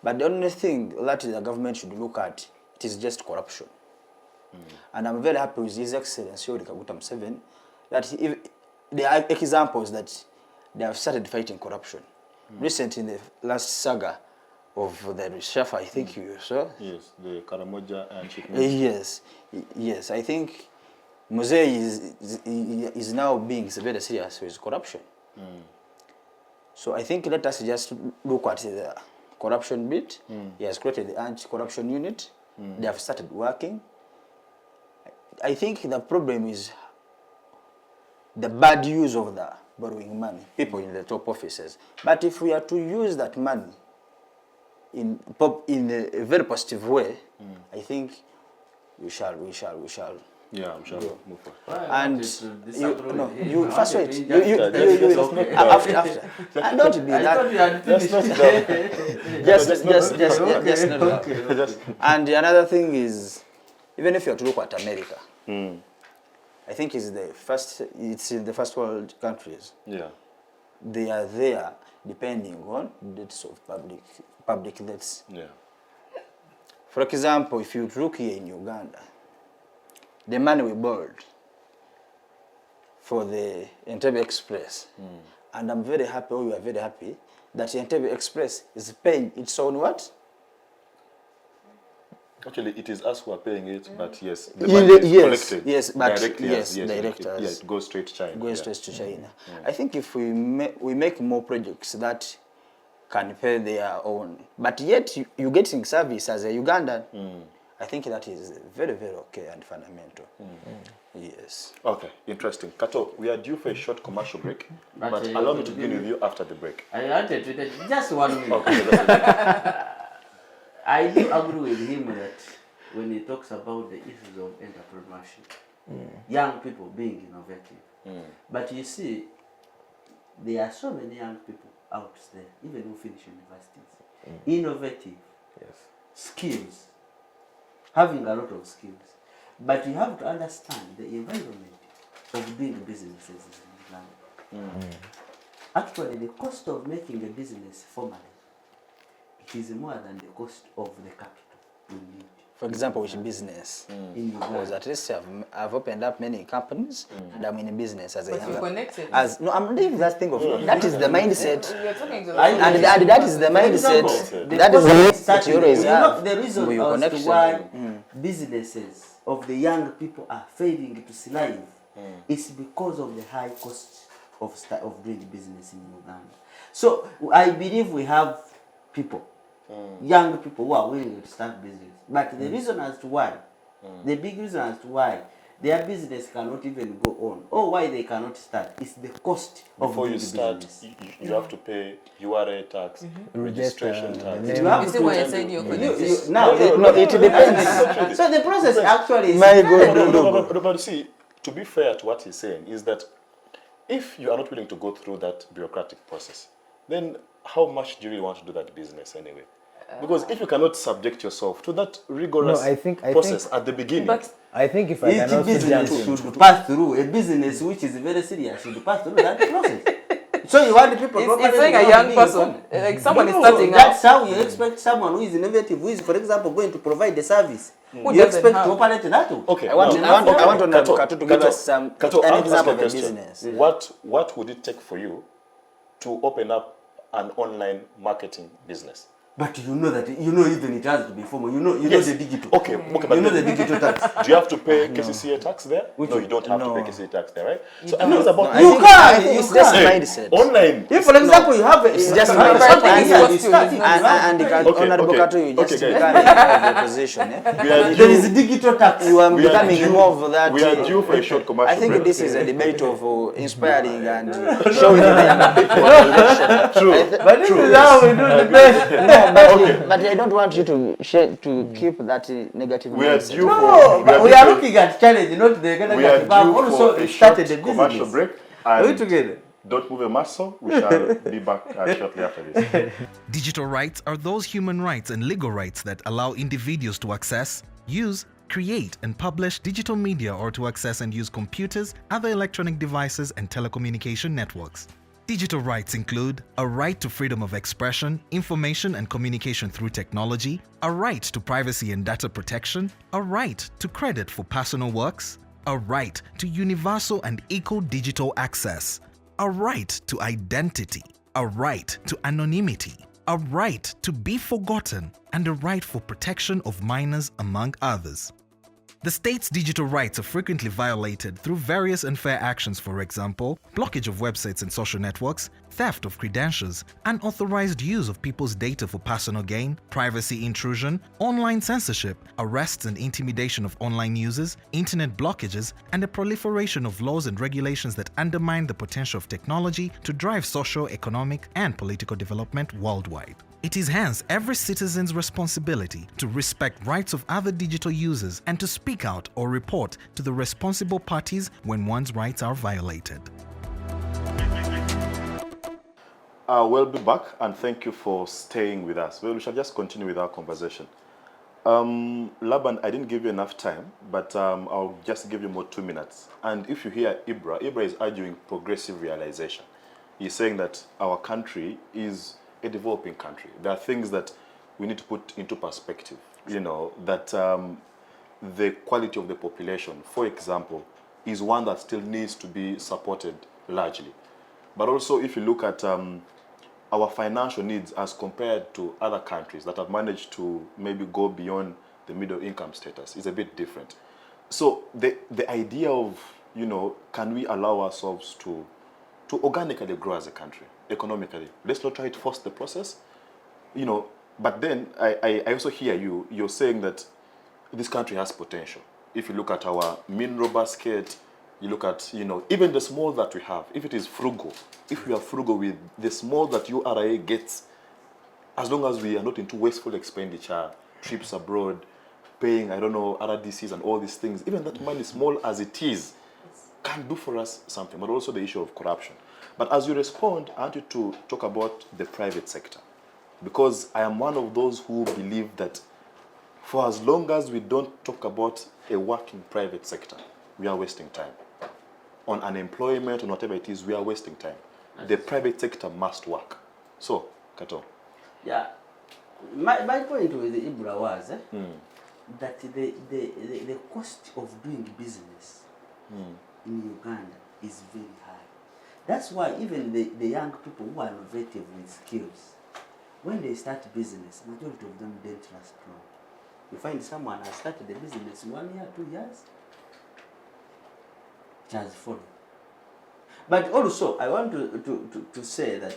Speaker 5: but the only thing that the government should look at, it is just corruption. And I'm very happy with His Excellency Kaguta Museveni that if there are examples that they have started fighting corruption. Recently, in the last saga of the reshuffle, I think you saw.
Speaker 1: Yes, the Karamoja and
Speaker 5: Yes, I think Muzei is now being very serious with corruption. So I think let us just look at the corruption bit. He has created the anti-corruption unit. They have started working. I think the problem is the bad use of the borrowing money, people in the top offices. But if we are to use that money in a very positive way, I think we shall.
Speaker 1: Yeah, I'm sure. Move forward.
Speaker 5: And you first wait. You after. And don't be that. Just not. And another thing is, even if you are to look at America, I think it's in the first world countries.
Speaker 1: Yeah.
Speaker 5: They are there depending on debts of public debts.
Speaker 1: Yeah.
Speaker 5: For example, if you look here in Uganda, the money we borrowed for the Entebbe Express, and I'm very happy, we are very happy, that Entebbe Express is paying its own what?
Speaker 1: Actually, it is us who are paying it, but yes, the
Speaker 5: Yeah,
Speaker 1: money is
Speaker 5: yes,
Speaker 1: collected
Speaker 5: yes, but
Speaker 1: directly.
Speaker 5: yes,
Speaker 1: Directly.
Speaker 5: directors.
Speaker 1: Yeah, it goes straight to China.
Speaker 5: Goes straight to China. I think if we make more projects that can pay their own, but yet you're getting service as a Ugandan, I think that is very, very okay and fundamental. Yes.
Speaker 1: Okay, interesting. Kato, we are due for a short commercial break,
Speaker 2: But,
Speaker 1: but allow me to begin with you after the break.
Speaker 2: I wanted to take just 1 minute.
Speaker 1: Okay, that's
Speaker 2: I do agree with him that when he talks about the issues of entrepreneurship, young people being innovative. But you see, there are so many young people out there, even who finish universities, innovative, skills, having a lot of skills. But you have to understand the environment of doing businesses in Uganda. Actually, the cost of making a business formally, it is more than the cost of the capital you need.
Speaker 5: For example, which business?
Speaker 2: In
Speaker 5: Because
Speaker 2: Uganda.
Speaker 5: at least I've opened up many companies and I'm in a business as a
Speaker 4: But you
Speaker 5: younger.
Speaker 4: connected.
Speaker 5: No, I'm not even that thing of that is the mindset.
Speaker 4: We are talking to
Speaker 5: And that is the mindset. That is the mindset you always have.
Speaker 2: The reason
Speaker 5: Your
Speaker 2: as to
Speaker 5: connection.
Speaker 2: why businesses of the young people are failing to thrive is because of the high cost of doing business in Uganda. So I believe we have people, young people who are willing to start business. But the reason as to why, the big reason as to why their business cannot even go on, or why they cannot start, is the cost of
Speaker 1: Before
Speaker 2: doing
Speaker 1: you start,
Speaker 2: business.
Speaker 1: you have to pay URA tax, registration
Speaker 3: Register
Speaker 1: tax.
Speaker 3: the
Speaker 2: You have
Speaker 4: You
Speaker 2: to
Speaker 4: see why I
Speaker 2: put-
Speaker 4: said you're
Speaker 2: you-
Speaker 4: connected?
Speaker 2: now,
Speaker 5: it depends.
Speaker 2: So the process actually is
Speaker 5: My God,
Speaker 1: But see, to be fair to what he's saying, is that if you are not willing to go through that bureaucratic process, then how much do you really want to do that business anyway? Because if you cannot subject yourself to that rigorous
Speaker 3: I think-
Speaker 1: process at the beginning,
Speaker 4: But
Speaker 3: I think if I
Speaker 2: each
Speaker 3: can also
Speaker 2: business
Speaker 3: jump in.
Speaker 2: should pass through, a business which is very serious should pass through that process. So you want the people to
Speaker 4: it's like a young person, like someone is starting
Speaker 2: That's
Speaker 4: out.
Speaker 2: how you expect someone who is innovative, who is, for example, going to provide the service.
Speaker 4: Who
Speaker 2: You
Speaker 4: doesn't
Speaker 2: expect
Speaker 4: have?
Speaker 2: to operate that way.
Speaker 1: okay,
Speaker 5: I want Kato to give us some
Speaker 1: Kato,
Speaker 5: an
Speaker 1: I'll ask you a
Speaker 5: example of a
Speaker 1: question.
Speaker 5: business.
Speaker 1: What would it take for you to open up an online marketing business?
Speaker 2: But you know that even it has to be formal. You know
Speaker 1: Yes.
Speaker 2: the digital.
Speaker 1: Okay, but
Speaker 2: You know the
Speaker 1: then-
Speaker 2: digital tax.
Speaker 1: do you have to pay KCCA tax there?
Speaker 2: Which
Speaker 1: no, you don't have
Speaker 5: no.
Speaker 1: to pay KCCA tax there, right? So I know it's about
Speaker 5: I
Speaker 2: You
Speaker 5: think-
Speaker 2: can,
Speaker 5: I think
Speaker 2: you
Speaker 5: it's just
Speaker 2: can.
Speaker 5: mindset.
Speaker 1: online.
Speaker 2: If, for example, you have a
Speaker 5: It's just
Speaker 2: you have
Speaker 5: mindset.
Speaker 2: something
Speaker 4: I think
Speaker 2: here,
Speaker 4: it's
Speaker 2: you
Speaker 4: what
Speaker 2: start
Speaker 4: you-
Speaker 2: it,
Speaker 5: And
Speaker 1: Okay,
Speaker 5: Honorable
Speaker 1: okay.
Speaker 5: Kato, you just
Speaker 1: Okay, guys.
Speaker 5: becoming more of a position.
Speaker 1: We are
Speaker 2: There is
Speaker 1: due,
Speaker 2: digital tax.
Speaker 5: You are
Speaker 1: We are
Speaker 5: becoming
Speaker 1: due-
Speaker 5: more of that.
Speaker 1: we are due for a short commercial
Speaker 5: I think
Speaker 1: break.
Speaker 5: this is a debate of inspiring and showing the younger people direction.
Speaker 1: True.
Speaker 2: But this is how we do the best.
Speaker 5: No, but I don't want you to keep that negative
Speaker 1: We are
Speaker 5: mindset.
Speaker 1: due
Speaker 2: No, but we
Speaker 1: due
Speaker 2: are
Speaker 1: for-
Speaker 2: looking at challenge, not the kind of
Speaker 1: we are
Speaker 2: but I've
Speaker 1: due for
Speaker 2: also
Speaker 1: a short
Speaker 2: started the
Speaker 1: commercial
Speaker 2: business.
Speaker 1: break.
Speaker 2: Are we
Speaker 1: And
Speaker 2: together?
Speaker 1: don't move a muscle. We shall be back shortly after this.
Speaker 6: Digital rights are those human rights and legal rights that allow individuals to access, use, create and publish digital media or to access and use computers, other electronic devices and telecommunication networks. Digital rights include a right to freedom of expression, information and communication through technology, a right to privacy and data protection, a right to credit for personal works, a right to universal and equal digital access, a right to identity, a right to anonymity, a right to be forgotten, and a right for protection of minors, among others. The state's digital rights are frequently violated through various unfair actions, for example, blockage of websites and social networks, theft of credentials, unauthorized use of people's data for personal gain, privacy intrusion, online censorship, arrests and intimidation of online users, internet blockages, and the proliferation of laws and regulations that undermine the potential of technology to drive social, economic, and political development worldwide. It is hence every citizen's responsibility to respect rights of other digital users and to speak out or report to the responsible parties when one's rights are violated.
Speaker 1: We'll be back and thank you for staying with us. Well, we shall just continue with our conversation. Laban, I didn't give you enough time, but I'll just give you more 2 minutes. And if you hear Ibra is arguing progressive realization. He's saying that our country is a developing country. There are things that we need to put into perspective, you know, that the quality of the population, for example, is one that still needs to be supported largely. But also if you look at our financial needs as compared to other countries that have managed to maybe go beyond the middle income status is a bit different. So the idea of, can we allow ourselves to organically grow as a country, economically? Let's not try to force the process, But then I also hear you're saying that this country has potential. If you look at our mineral basket, you look at, even the small that we have, if it is frugal, if we are frugal with the small that URA gets, as long as we are not into wasteful expenditure, trips abroad, paying, RDCs and all these things, even that money, small as it is, can do for us something, but also the issue of corruption. But as you respond, I want you to talk about the private sector, because I am one of those who believe that for as long as we don't talk about a working private sector, we are wasting time. On unemployment, on whatever it is, we are wasting time. The private sector must work. So, Kato.
Speaker 2: Yeah. My point with the Ibra was that the cost of doing business in Uganda is very high. That's why even the young people who are innovative with skills, when they start business, majority of them don't last long. You find someone has started the business 1 year, 2 years, it has fallen. But also, I want to say that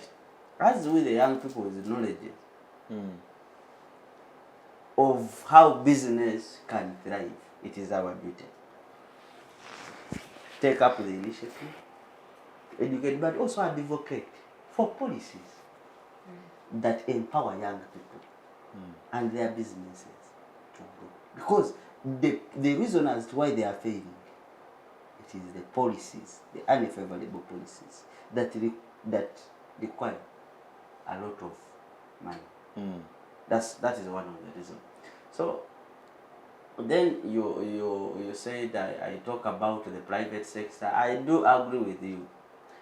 Speaker 2: as with the young people with knowledge of how business can thrive, it is our duty. Take up the initiative, educate, but also advocate for policies that empower young people and their businesses to grow. Because the reason as to why they are failing, it is the policies, the unfavorable policies that require a lot of money. That is one of the reasons. So then you say that I talk about the private sector. I do agree with you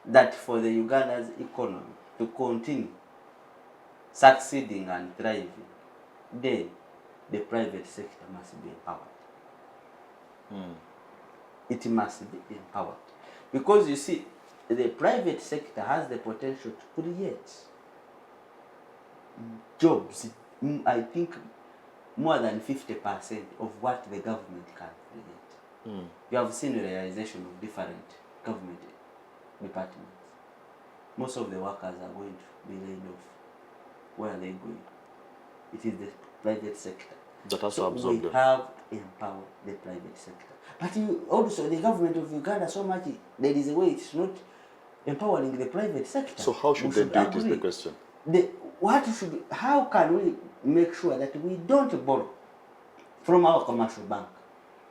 Speaker 2: that for the Uganda's economy to continue succeeding and thriving, then the private sector must be empowered. It must be empowered. Because you see, the private sector has the potential to create jobs, I think more than 50% of what the government can create. You have seen the realization of different government departments. Most of the workers are going to be laid off. Where are they going? It is the private sector.
Speaker 1: That has to
Speaker 2: So
Speaker 1: absorb
Speaker 2: we
Speaker 1: them.
Speaker 2: have empowered the private sector. But also the government of Uganda, so much, there is a way it's not empowering the private sector.
Speaker 1: So how should they do it is the question.
Speaker 2: How can we make sure that we don't borrow from our commercial bank?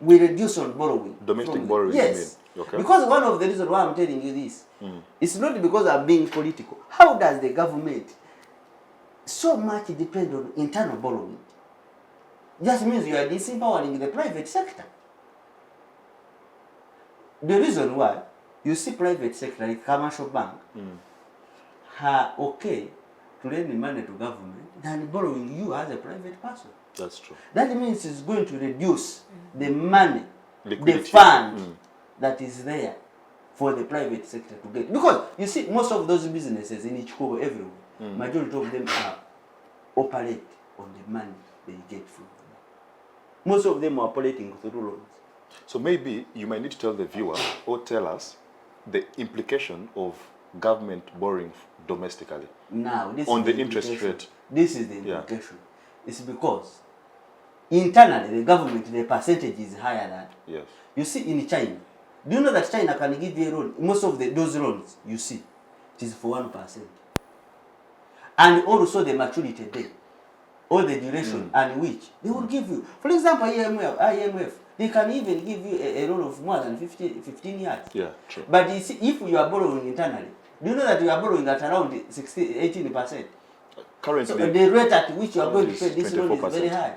Speaker 2: We reduce on borrowing.
Speaker 1: Domestic borrowing,
Speaker 2: yes.
Speaker 1: you mean? Okay.
Speaker 2: Because one of the reasons why I'm telling you this, it's not because I'm being political. How does the government so much depend on internal borrowing? Just means you are disempowering the private sector. The reason why you see private sector like commercial bank are okay to lend money to government than borrowing you as a private person.
Speaker 1: That's true.
Speaker 2: That means it's going to reduce the money,
Speaker 1: Liquidity.
Speaker 2: the fund that is there for the private sector to get. Because you see, most of those businesses in Ichikobo everywhere, majority of them are operate on the money they get from them. Most of them are operating through loans.
Speaker 1: So maybe you might need to tell the viewer or tell us the implication of government borrowing domestically.
Speaker 2: Now, this
Speaker 1: on
Speaker 2: is
Speaker 1: the interest
Speaker 2: implication.
Speaker 1: rate.
Speaker 2: This is the implication. It's because internally the government, the percentage is higher than.
Speaker 1: Yes.
Speaker 2: You see in China, do you know that China can give you a loan? Most of those loans, you see, it is for 1%. And also the maturity date, or the duration and which they will give you. For example, IMF, they can even give you a loan of more than 15 years.
Speaker 1: Yeah, true.
Speaker 2: But you see, if you are borrowing internally, do you know that you are borrowing at around 18%?
Speaker 1: Currently,
Speaker 2: so the rate at which you are going to pay this loan is very high.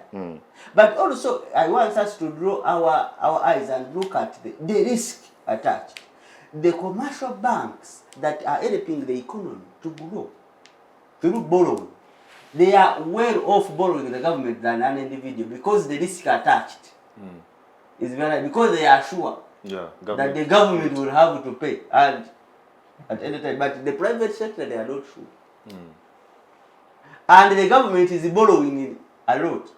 Speaker 2: But also, I want us to draw our eyes and look at the risk attached. The commercial banks that are helping the economy to grow through borrowing, they are well off borrowing the government than an individual because the risk attached is very high, because they are sure that the government will have to pay and at any time. But the private sector, they are not sure. And the government is borrowing a lot.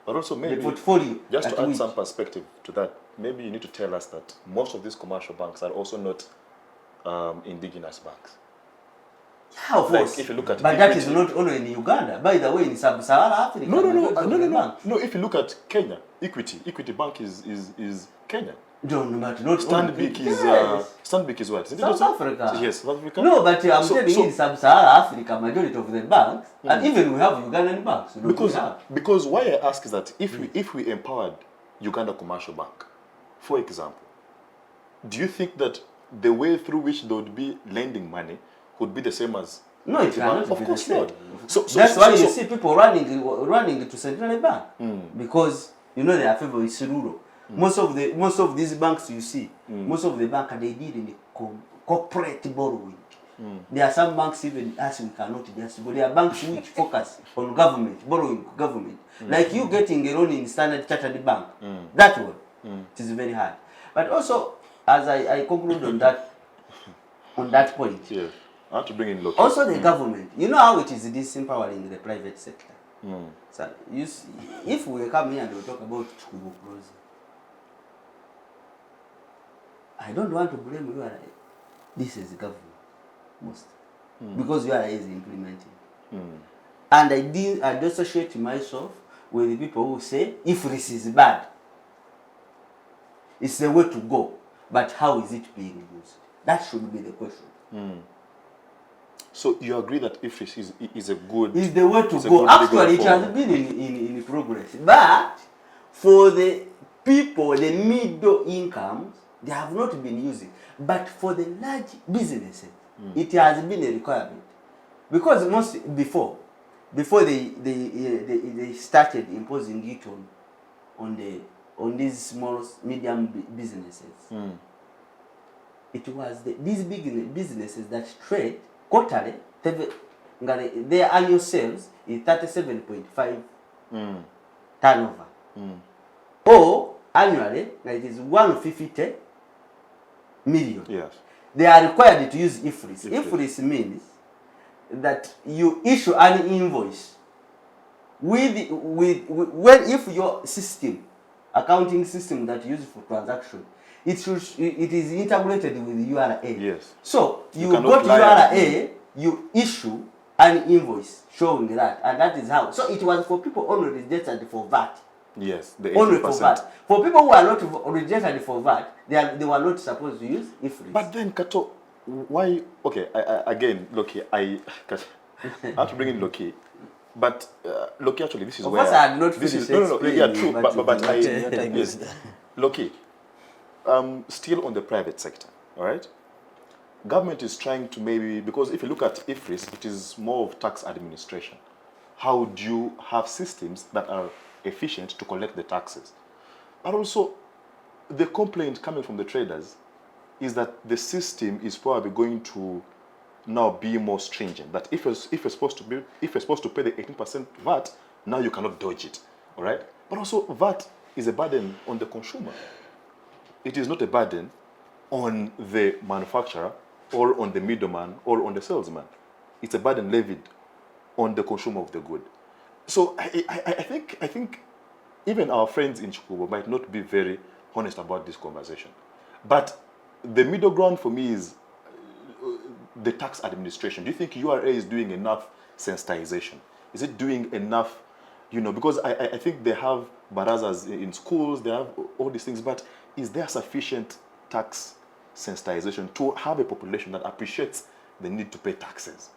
Speaker 1: But also maybe
Speaker 2: the portfolio.
Speaker 1: just
Speaker 2: at
Speaker 1: to add
Speaker 2: which-
Speaker 1: some perspective to that, maybe you need to tell us that most of these commercial banks are also not indigenous banks.
Speaker 2: Yeah, of
Speaker 1: Like
Speaker 2: course.
Speaker 1: if you look at
Speaker 2: but that is
Speaker 1: Equity-
Speaker 2: not only in Uganda. By the way, in Sub-Saharan Africa, majority of the banks-
Speaker 1: No, if you look at Kenya, Equity Bank is Kenya.
Speaker 2: No, but not
Speaker 1: Stanbic
Speaker 2: only.
Speaker 1: is
Speaker 2: Yes.
Speaker 1: Stanbic is what? Is it
Speaker 2: South
Speaker 1: also-
Speaker 2: Africa.
Speaker 1: Yes, South Africa.
Speaker 2: No, but I'm
Speaker 1: So-
Speaker 2: telling
Speaker 1: so-
Speaker 2: you, in Sub-Saharan Africa, majority of the banks, and even we have Ugandan banks. We have.
Speaker 1: Because why I ask is that if we empowered Uganda Commercial Bank, for example, do you think that the way through which they would be lending money would be the same as
Speaker 2: No, it
Speaker 1: Equity Bank?
Speaker 2: cannot
Speaker 1: Of
Speaker 2: be
Speaker 1: course
Speaker 2: the same.
Speaker 1: not. So
Speaker 2: That's why you
Speaker 1: so-
Speaker 2: see people running to central bank because you know their favor is rural. Most of these banks you see, most of the bank they did in the corporate borrowing. There are some banks even as we cannot just go. There are banks which focus on government borrowing government. Like you getting a loan in Standard Chartered Bank, that one it is very hard. But also, as I conclude on that point.
Speaker 1: Yeah, I have to bring in Loki.
Speaker 2: Also, the government, you know how it is disempowering the private sector. So, you see, if we come here and we talk about Chukubu closing, I don't want to blame URA. This is the government, most. Because URA is implementing. And I dissociate myself with the people who say, if this is bad, it's the way to go. But how is it being used? That should be the question.
Speaker 1: So you agree that if this is a good...
Speaker 2: Is the way to
Speaker 1: it's a
Speaker 2: go.
Speaker 1: good
Speaker 2: Actually, it
Speaker 1: legal
Speaker 2: has
Speaker 1: form.
Speaker 2: been in progress. But for the people, the middle incomes, they have not been using. But for the large businesses, it has been a requirement. Because before they started imposing it on these small, medium businesses, it was these big businesses that trade quarterly, their annual sales is 37.5 turnover. Or annually, it is 150 million.
Speaker 1: Yes.
Speaker 2: They are required to use IFRIS.
Speaker 1: IFRIS.
Speaker 2: IFRIS means that you issue an invoice if your system, accounting system that you use for transaction, it is integrated with URA.
Speaker 1: Yes.
Speaker 2: So you
Speaker 1: cannot
Speaker 2: go to
Speaker 1: lie and-
Speaker 2: URA, you issue an invoice showing that, and that is how. So it was for people only registered for VAT.
Speaker 1: Yes, the 80%.
Speaker 2: Only for VAT. For people who are not registered for VAT, they were not supposed to use IFRIS.
Speaker 1: But then, Kato, why... Okay, again, Loki, I have to bring in Loki. But Loki, actually, this is
Speaker 2: Of
Speaker 1: where...
Speaker 2: course, I had not
Speaker 1: this is,
Speaker 2: finished
Speaker 1: no, yeah,
Speaker 2: explaining,
Speaker 1: true,
Speaker 2: but
Speaker 1: but I...
Speaker 5: your time
Speaker 1: yes.
Speaker 5: is-
Speaker 1: Loki, still on the private sector, all right? Government is trying to maybe... Because if you look at IFRIS, it is more of tax administration. How do you have systems that are efficient to collect the taxes? But also, the complaint coming from the traders is that the system is probably going to now be more stringent. That if you're supposed to pay the 18% VAT, now you cannot dodge it. All right? But also, VAT is a burden on the consumer. It is not a burden on the manufacturer or on the middleman or on the salesman. It's a burden levied on the consumer of the good. So I think even our friends in Chukubo might not be very honest about this conversation. But the middle ground for me is the tax administration. Do you think URA is doing enough sensitization? Is it doing enough, because I think they have barazas in schools, they have all these things, but is there sufficient tax sensitization to have a population that appreciates the need to pay taxes?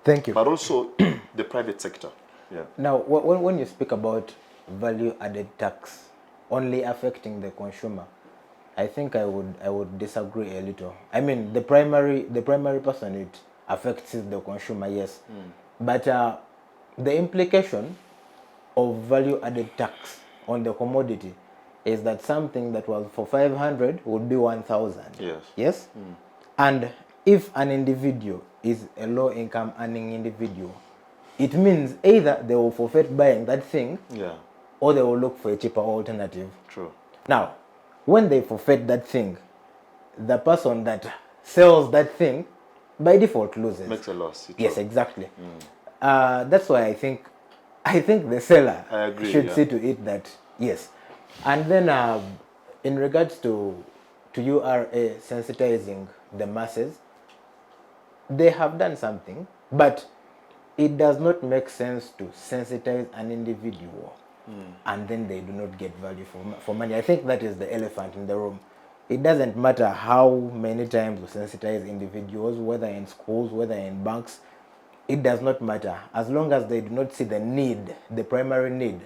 Speaker 3: Thank you.
Speaker 1: But also the private sector. Yeah.
Speaker 3: Now, when you speak about value-added tax only affecting the consumer, I think I would disagree a little. I mean, the primary person it affects is the consumer, yes, but the implication of value-added tax on the commodity is that something that was for 500 would be 1,000.
Speaker 1: Yes.
Speaker 3: Yes. And if an individual is a low-income earning individual, it means either they will forfeit buying that thing,
Speaker 1: Yeah.
Speaker 3: or they will look for a cheaper alternative.
Speaker 1: True.
Speaker 3: Now, when they forfeit that thing, the person that sells that thing by default loses.
Speaker 1: Makes a loss.
Speaker 3: Yes, exactly. That's why I think I think the seller
Speaker 1: I agree,
Speaker 3: should
Speaker 1: yeah.
Speaker 3: see to it that, yes. And then in regards to URA sensitizing the masses, they have done something, but it does not make sense to sensitize an individual and then they do not get value for money. I think that is the elephant in the room. It doesn't matter how many times we sensitize individuals, whether in schools, whether in banks, it does not matter. As long as they do not see the need, the primary need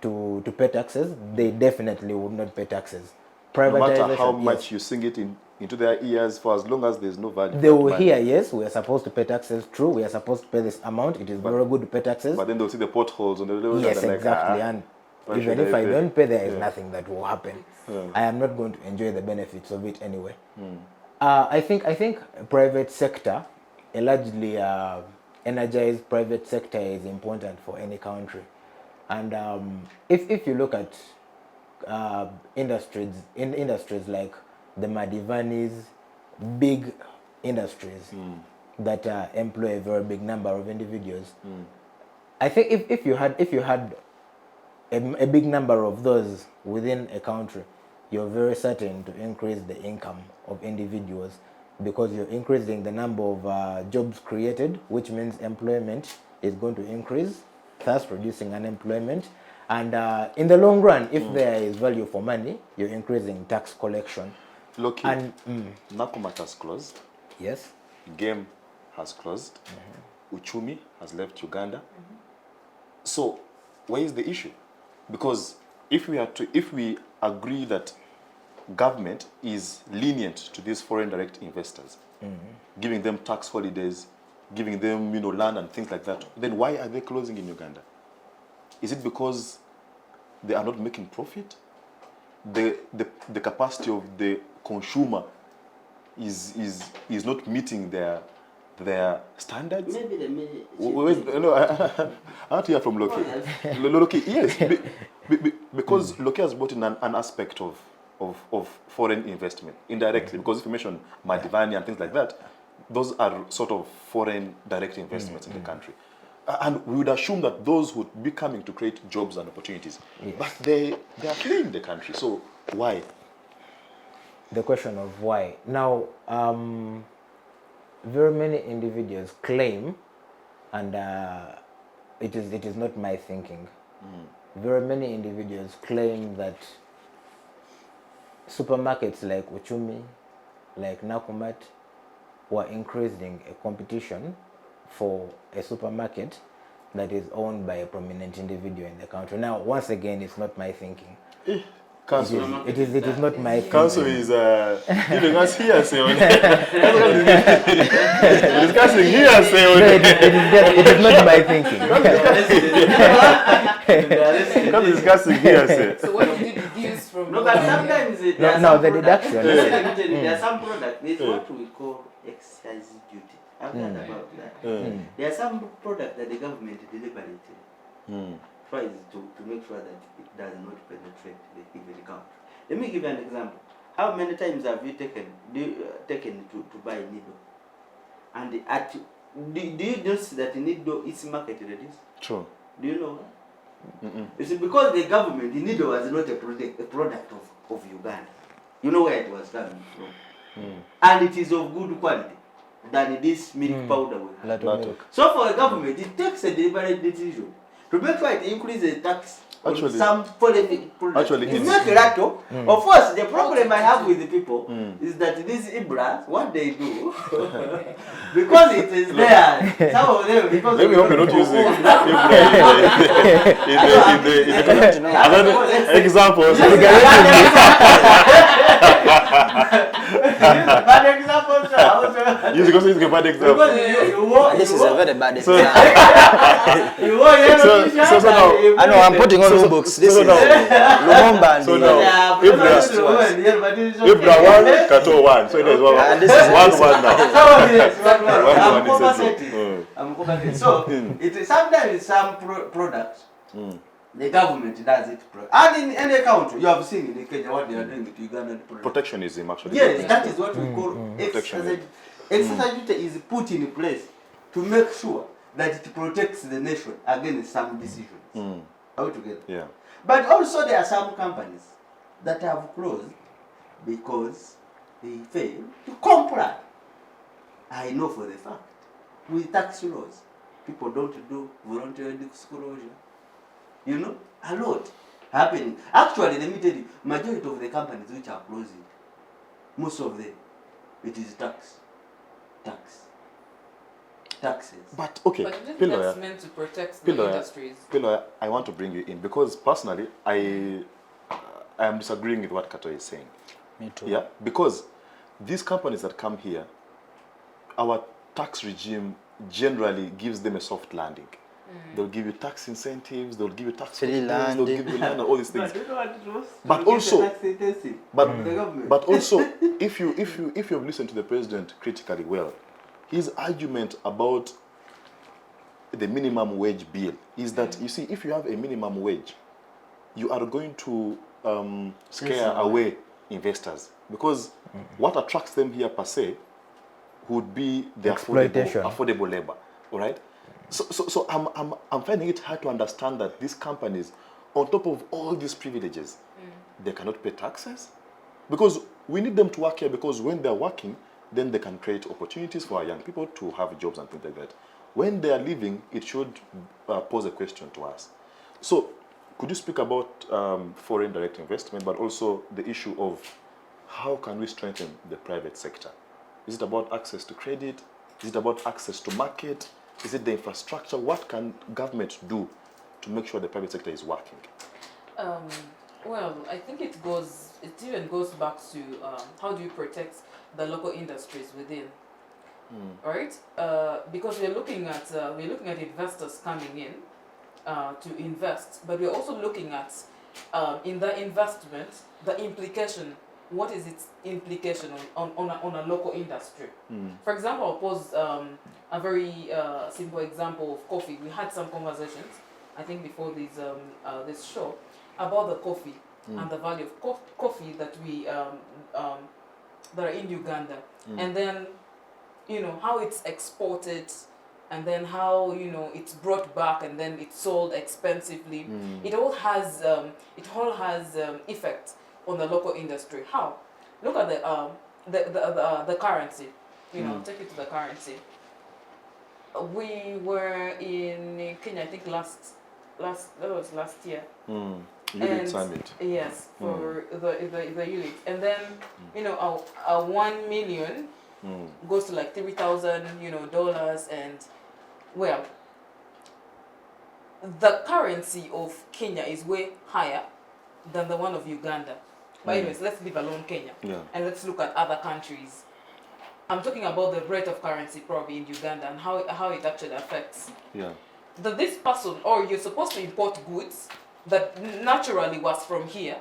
Speaker 3: to pay taxes, they definitely would not pay taxes.
Speaker 1: No matter how
Speaker 3: Privatization,
Speaker 1: much
Speaker 3: yes.
Speaker 1: you sing it into their ears, for as long as there's no value.
Speaker 3: They will hear, yes, we are supposed to pay taxes, true, we are supposed to pay this amount, it is very good to pay taxes.
Speaker 1: But then they'll see the potholes on the road.
Speaker 3: Yes,
Speaker 1: and they're
Speaker 3: exactly.
Speaker 1: Like,
Speaker 3: And
Speaker 1: why
Speaker 3: even
Speaker 1: should
Speaker 3: if I
Speaker 1: pay?
Speaker 3: don't pay, there is nothing that will happen. I am not going to enjoy the benefits of it anyway. I think private sector, a largely energized private sector, is important for any country. And if you look at industries like the Madivanis, big industries that employ a very big number of individuals. I think if you had a big number of those within a country, you're very certain to increase the income of individuals because you're increasing the number of jobs created, which means employment is going to increase, thus reducing unemployment. And in the long run, if there is value for money, you're increasing tax collection.
Speaker 1: Loki,
Speaker 3: And
Speaker 1: Nakumatt has closed.
Speaker 3: yes,
Speaker 1: Game has closed. Uchumi has left Uganda. So, where is the issue? Because if we agree that government is lenient to these foreign direct investors, giving them tax holidays, giving them land and things like that, then why are they closing in Uganda? Is it because they are not making profit? The capacity of the consumer is not meeting their standards?
Speaker 2: Maybe the
Speaker 1: No, I want to hear from Loki. Loki, yes, because Loki has brought in an aspect of foreign investment indirectly. Because if you mention Madivani and things like that, those are sort of foreign direct investments in the country. And we would assume that those would be coming to create jobs and opportunities.
Speaker 3: Yes.
Speaker 1: But they are fleeing the country. So why?
Speaker 3: the question of why. Now, very many individuals claim, and it is not my thinking. Very many individuals claim that supermarkets like Uchumi, like Nakumatt, were increasing a competition for a supermarket that is owned by a prominent individual in the country. Now, once again, it's not my thinking.
Speaker 1: Councilor.
Speaker 3: It is not my thinking.
Speaker 1: Councilor is giving us hearsay on discussing hearsay on
Speaker 3: It is not my thinking.
Speaker 1: discussing hearsay.
Speaker 4: So what did you deduce from?
Speaker 2: No, but sometimes there are
Speaker 3: No,
Speaker 2: some
Speaker 3: the
Speaker 2: products-
Speaker 3: deduction.
Speaker 2: There are some products. There's what we call excise duty. I've heard about that. There are some products that the government deliberately tries to make sure that it does not penetrate the country. Let me give you an example. How many times have you taken to buy a needle? And do you notice that the needle is market reduced?
Speaker 1: True.
Speaker 2: Do you know? It's because the government, the needle was not a product of Uganda. You know where it was coming from. And it is of good quality than this milk powder we have.
Speaker 3: Milk.
Speaker 2: So for the government, it takes a deliberate decision to make sure it increases the tax
Speaker 1: Actually-
Speaker 2: on some polemic products.
Speaker 1: Actually,
Speaker 2: It's
Speaker 1: it's-
Speaker 2: not a rattle. Of course, the problem I have with the people is that these Ibra, what they do, because it is there, some of them, because
Speaker 1: Let me hope you're not using another examples.
Speaker 2: bad example, sir. I was-
Speaker 1: Use a bad example.
Speaker 2: Because you walk,
Speaker 5: This
Speaker 2: you
Speaker 5: is a
Speaker 2: walk,
Speaker 5: very bad
Speaker 1: So-
Speaker 5: example.
Speaker 2: you walk yellow
Speaker 1: So-
Speaker 2: t-shirt
Speaker 1: so now-
Speaker 2: and you
Speaker 5: I know, I'm putting on books. This is Lumumba and
Speaker 1: So
Speaker 5: the-
Speaker 1: now-
Speaker 2: Yeah,
Speaker 1: Ibra-
Speaker 2: but it's yeah, but it's okay.
Speaker 1: Ibra 1, Kato 1. So it is one
Speaker 5: And this is-
Speaker 1: 1 now.
Speaker 2: So, yes, one. I'm
Speaker 1: One is
Speaker 2: compensating. I'm compensating. So, it is sometimes some products, the government does it. And in any country, you have seen in Kenya what they are doing with Ugandan products.
Speaker 1: Protectionism, actually.
Speaker 2: Yes, that is what we call
Speaker 1: Protectionism.
Speaker 2: exercise duty is put in place to make sure that it protects the nation against some decision.
Speaker 7: Are we together?
Speaker 1: Yeah.
Speaker 7: But also there are some companies that have closed because they fail to comply. I know for the fact. With tax laws, people don't do voluntary disclosure. You know, a lot happening. Actually, let me tell you, majority of the companies which are closing, most of them, it is taxes.
Speaker 1: But okay,
Speaker 4: But I think
Speaker 1: Piloya,
Speaker 4: that's meant to protect the industries.
Speaker 1: Piloya, I want to bring you in because personally, I am disagreeing with what Kato is saying.
Speaker 5: Me too.
Speaker 1: Yeah, because these companies that come here, our tax regime generally gives them a soft landing. They'll give you tax incentives, they'll give you tax
Speaker 5: Free
Speaker 1: holidays,
Speaker 5: land.
Speaker 1: they'll give you land and all these things.
Speaker 7: But you know what it was?
Speaker 1: But
Speaker 7: To get
Speaker 1: also-
Speaker 7: the tax intensive
Speaker 1: But
Speaker 7: from the government.
Speaker 1: but also, if you've listened to the president critically well, his argument about the minimum wage bill is that you see, if you have a minimum wage, you are going to scare away investors because what attracts them here per se would be the
Speaker 3: Exploitation.
Speaker 1: affordable labor. All right. So I'm finding it hard to understand that these companies, on top of all these privileges, they cannot pay taxes because we need them to work here because when they're working, then they can create opportunities for our young people to have jobs and things like that. When they are leaving, it should pose a question to us. So could you speak about foreign direct investment, but also the issue of how can we strengthen the private sector? Is it about access to credit? Is it about access to market? Is it the infrastructure? What can government do to make sure the private sector is working?
Speaker 4: Well, I think it even goes back to how do you protect the local industries within, right? Because we're looking at investors coming in to invest, but we're also looking at in the investment the implication. What is its implication on a local industry? For example, I'll pose a very simple example of coffee. We had some conversations, I think, before this show about the coffee and the value of coffee that we that are in Uganda, and then how it's exported, and then how it's brought back and then it's sold expensively. It all has effect on the local industry. How? Look at the currency. I'll take you to the currency. We were in Kenya, I think that was last year.
Speaker 1: Unit Summit.
Speaker 4: Yes, for the unit. And then, a 1 million goes to like $3,000, dollars, and well, the currency of Kenya is way higher than the one of Uganda. But anyways, let's leave alone Kenya. And let's look at other countries. I'm talking about the rate of currency probably in Uganda and how it actually affects. That this person, or you're supposed to import goods that naturally was from here,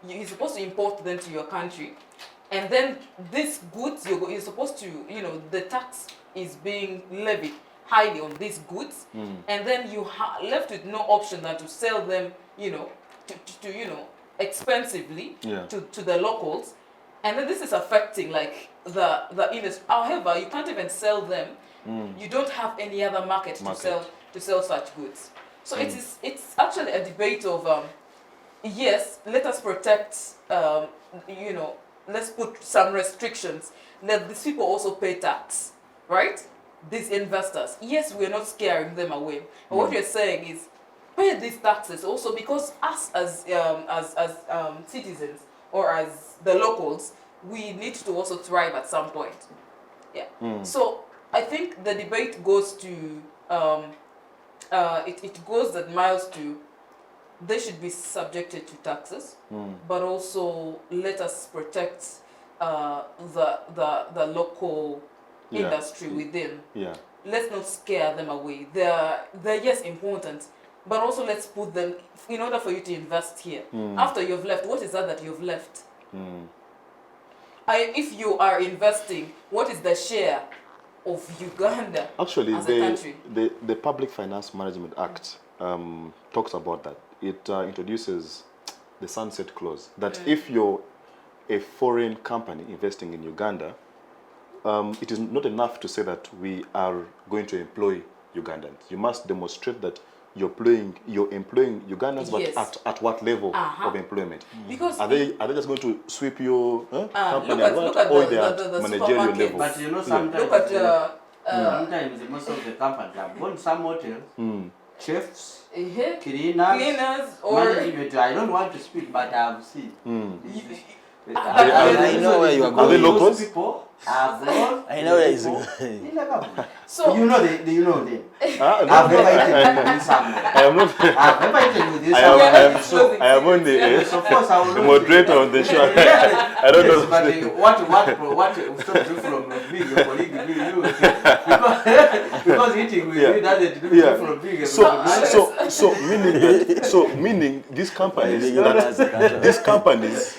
Speaker 4: you're supposed to import them to your country, and then these goods you're supposed to, the tax is being levied highly on these goods, and then you left with no option than to sell them, to expensively to the locals, and then this is affecting like the industry. However, you can't even sell them. You don't have any other market to sell such goods. So it's actually a debate of yes, let us protect, let's put some restrictions. Let these people also pay tax, right? These investors. Yes, we're not scaring them away. But what we're saying is pay these taxes also, because us as citizens or as the locals, we need to also thrive at some point. So I think the debate goes to it goes that miles to they should be subjected to taxes, but also let us protect the local industry within. Let's not scare them away. They're yes important, but also let's put them in order for you to invest here. After you've left, what is that you've left? If you are investing, what is the share of Uganda
Speaker 1: Actually,
Speaker 4: as a country?
Speaker 1: the Public Finance Management Act talks about that. It introduces the sunset clause that if you're a foreign company investing in Uganda, it is not enough to say that we are going to employ Ugandans. You must demonstrate that you're employing Ugandans,
Speaker 4: Yes.
Speaker 1: but at what level
Speaker 4: Uh-huh.
Speaker 1: of employment?
Speaker 4: Because
Speaker 1: Are they just going to sweep your company
Speaker 4: look at
Speaker 1: or
Speaker 4: the-
Speaker 1: they are
Speaker 4: the-
Speaker 1: at
Speaker 4: the
Speaker 1: managerial
Speaker 4: supermarket.
Speaker 1: level?
Speaker 2: But you know, sometimes,
Speaker 4: look at
Speaker 2: sometimes most of the companies have gone some hotels, chefs, cleaners,
Speaker 4: cleaners or
Speaker 2: management. I don't want to speak, but I have seen.
Speaker 5: I know where you are
Speaker 1: Are they
Speaker 5: going.
Speaker 1: locals?
Speaker 2: Those people are gone.
Speaker 5: I know where he's
Speaker 2: people
Speaker 5: going.
Speaker 2: in the government.
Speaker 4: so
Speaker 2: You know them. You know them.
Speaker 1: Ah, no,
Speaker 2: I've
Speaker 1: no,
Speaker 2: never eaten with this somewhere.
Speaker 1: I am not.
Speaker 2: I've never eaten with this
Speaker 1: I am,
Speaker 2: somewhere. So,
Speaker 1: I am on
Speaker 2: yes, of course, I will
Speaker 1: the
Speaker 2: not
Speaker 1: moderator on the show. I don't know.
Speaker 2: But what stops you from being a colleague with you? Because eating with you doesn't do you from being a colleague.
Speaker 1: So meaning these companies these companies